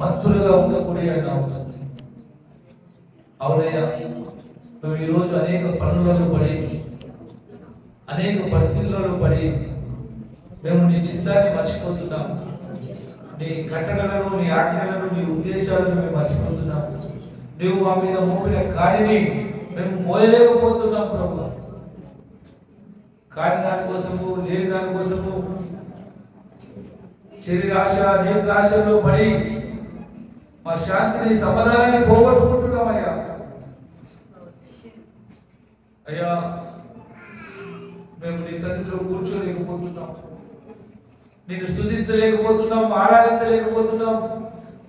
మత్తులుగా ఉండకూడే అన్నావు. అవునయ్యా, మేము ఈరోజు అనేక పనులలో పడి, అనేక పరిస్థితులలో పడి మేము నీ చిత్తాన్ని మర్చిపోతున్నాం. నీ కట్టడలను, నీ ఆజ్ఞలను, నీ ఉద్దేశాలను మేము మర్చిపోతున్నాం. నువ్వు మా మీద మోపిన కాడిని మేము మోయలేకపోతున్నాం ప్రభు. కాని దానికోసము, లేని దానికోసము శరీరాశ, నేత్రాశలో పడి మా శాంతిని, సమాధానాన్ని పోగొట్టుకుంటున్నామయ్యా. అయ్యా, మేము నీ సన్నిధిలో కూర్చోలేకపోతున్నాం, నిన్ను స్తుతించలేకపోతున్నాం, ఆరాధించలేకపోతున్నాం,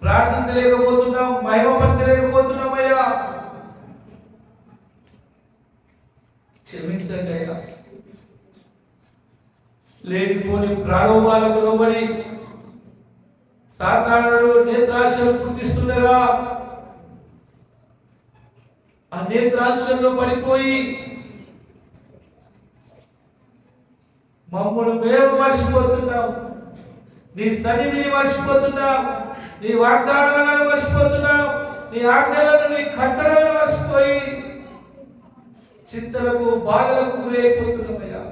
ప్రార్థించలేకపోతున్నాం, మహిమపరచలేకపోతున్నాం. అయ్యా క్షమించండి అయ్యా. లేనిపోని ప్రాణోపాలకు లోబడి సాతానుడు నేత్రాశలు పుట్టిస్తుండగా ఆ నేత్రాశల్లో పడిపోయి మమ్మల్ని మేము మర్చిపోతున్నాం, నీ సన్నిధిని మర్చిపోతున్నాం, నీ వాగ్దానాలను మర్చిపోతున్నాం, నీ ఆజ్ఞలను, నీ కట్టడలను మర్చిపోయి చింతలకు, బాధలకు గురైపోతున్నామయ్యా.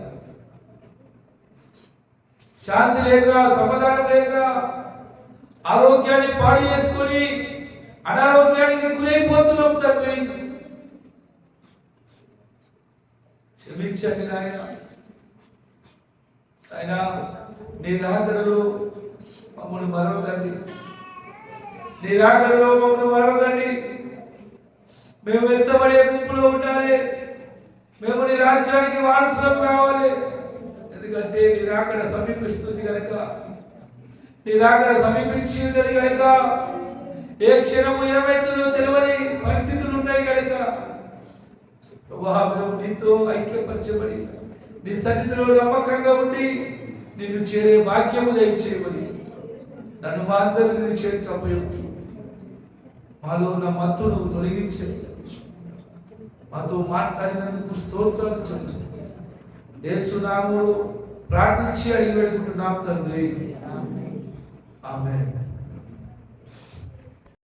శాంతి లేక, సమాధానం లేక ఆరోగ్యాన్ని పాడు చేసుకొని అనారోగ్యానికి గురైపోతున్నాం తండ్రి. క్షమించండి నాయన. ఆయన నీ రాకడలో మమ్మల్ని మరవకండి, నీ రాకడలో మమ్మల్ని మరవకండి. మేము ఎత్తబడే గుంపులో ఉండాలి, మేము నీ రాజ్యానికి వారసులం కావాలి. ఎందుకంటే నీ రాకడ సమీపిస్తుంది కనుక, నీ రాకడ సమీపించింది కనుక, ఏ క్షణము ఏమైతుందో తెలియని పరిస్థితులు ఉన్నాయి కనుక ప్రభు నీతో ఐక్యపరచబడి నీ సన్నిధిలో నమ్మకంగా ఉండి నిన్ను చేరే భాగ్యము దయచేయమని నన్ను మా అందరిని చేరుకపోయి మాలో ఉన్న మత్తును తొలగించే మాతో మాట్లాడినందుకు స్తోత్రాలు చెల్లిస్తున్నాను. యేసు నామములో ప్రార్థించి అడిగి వేడుకుంటున్నాం తండ్రి. ఆమేన్.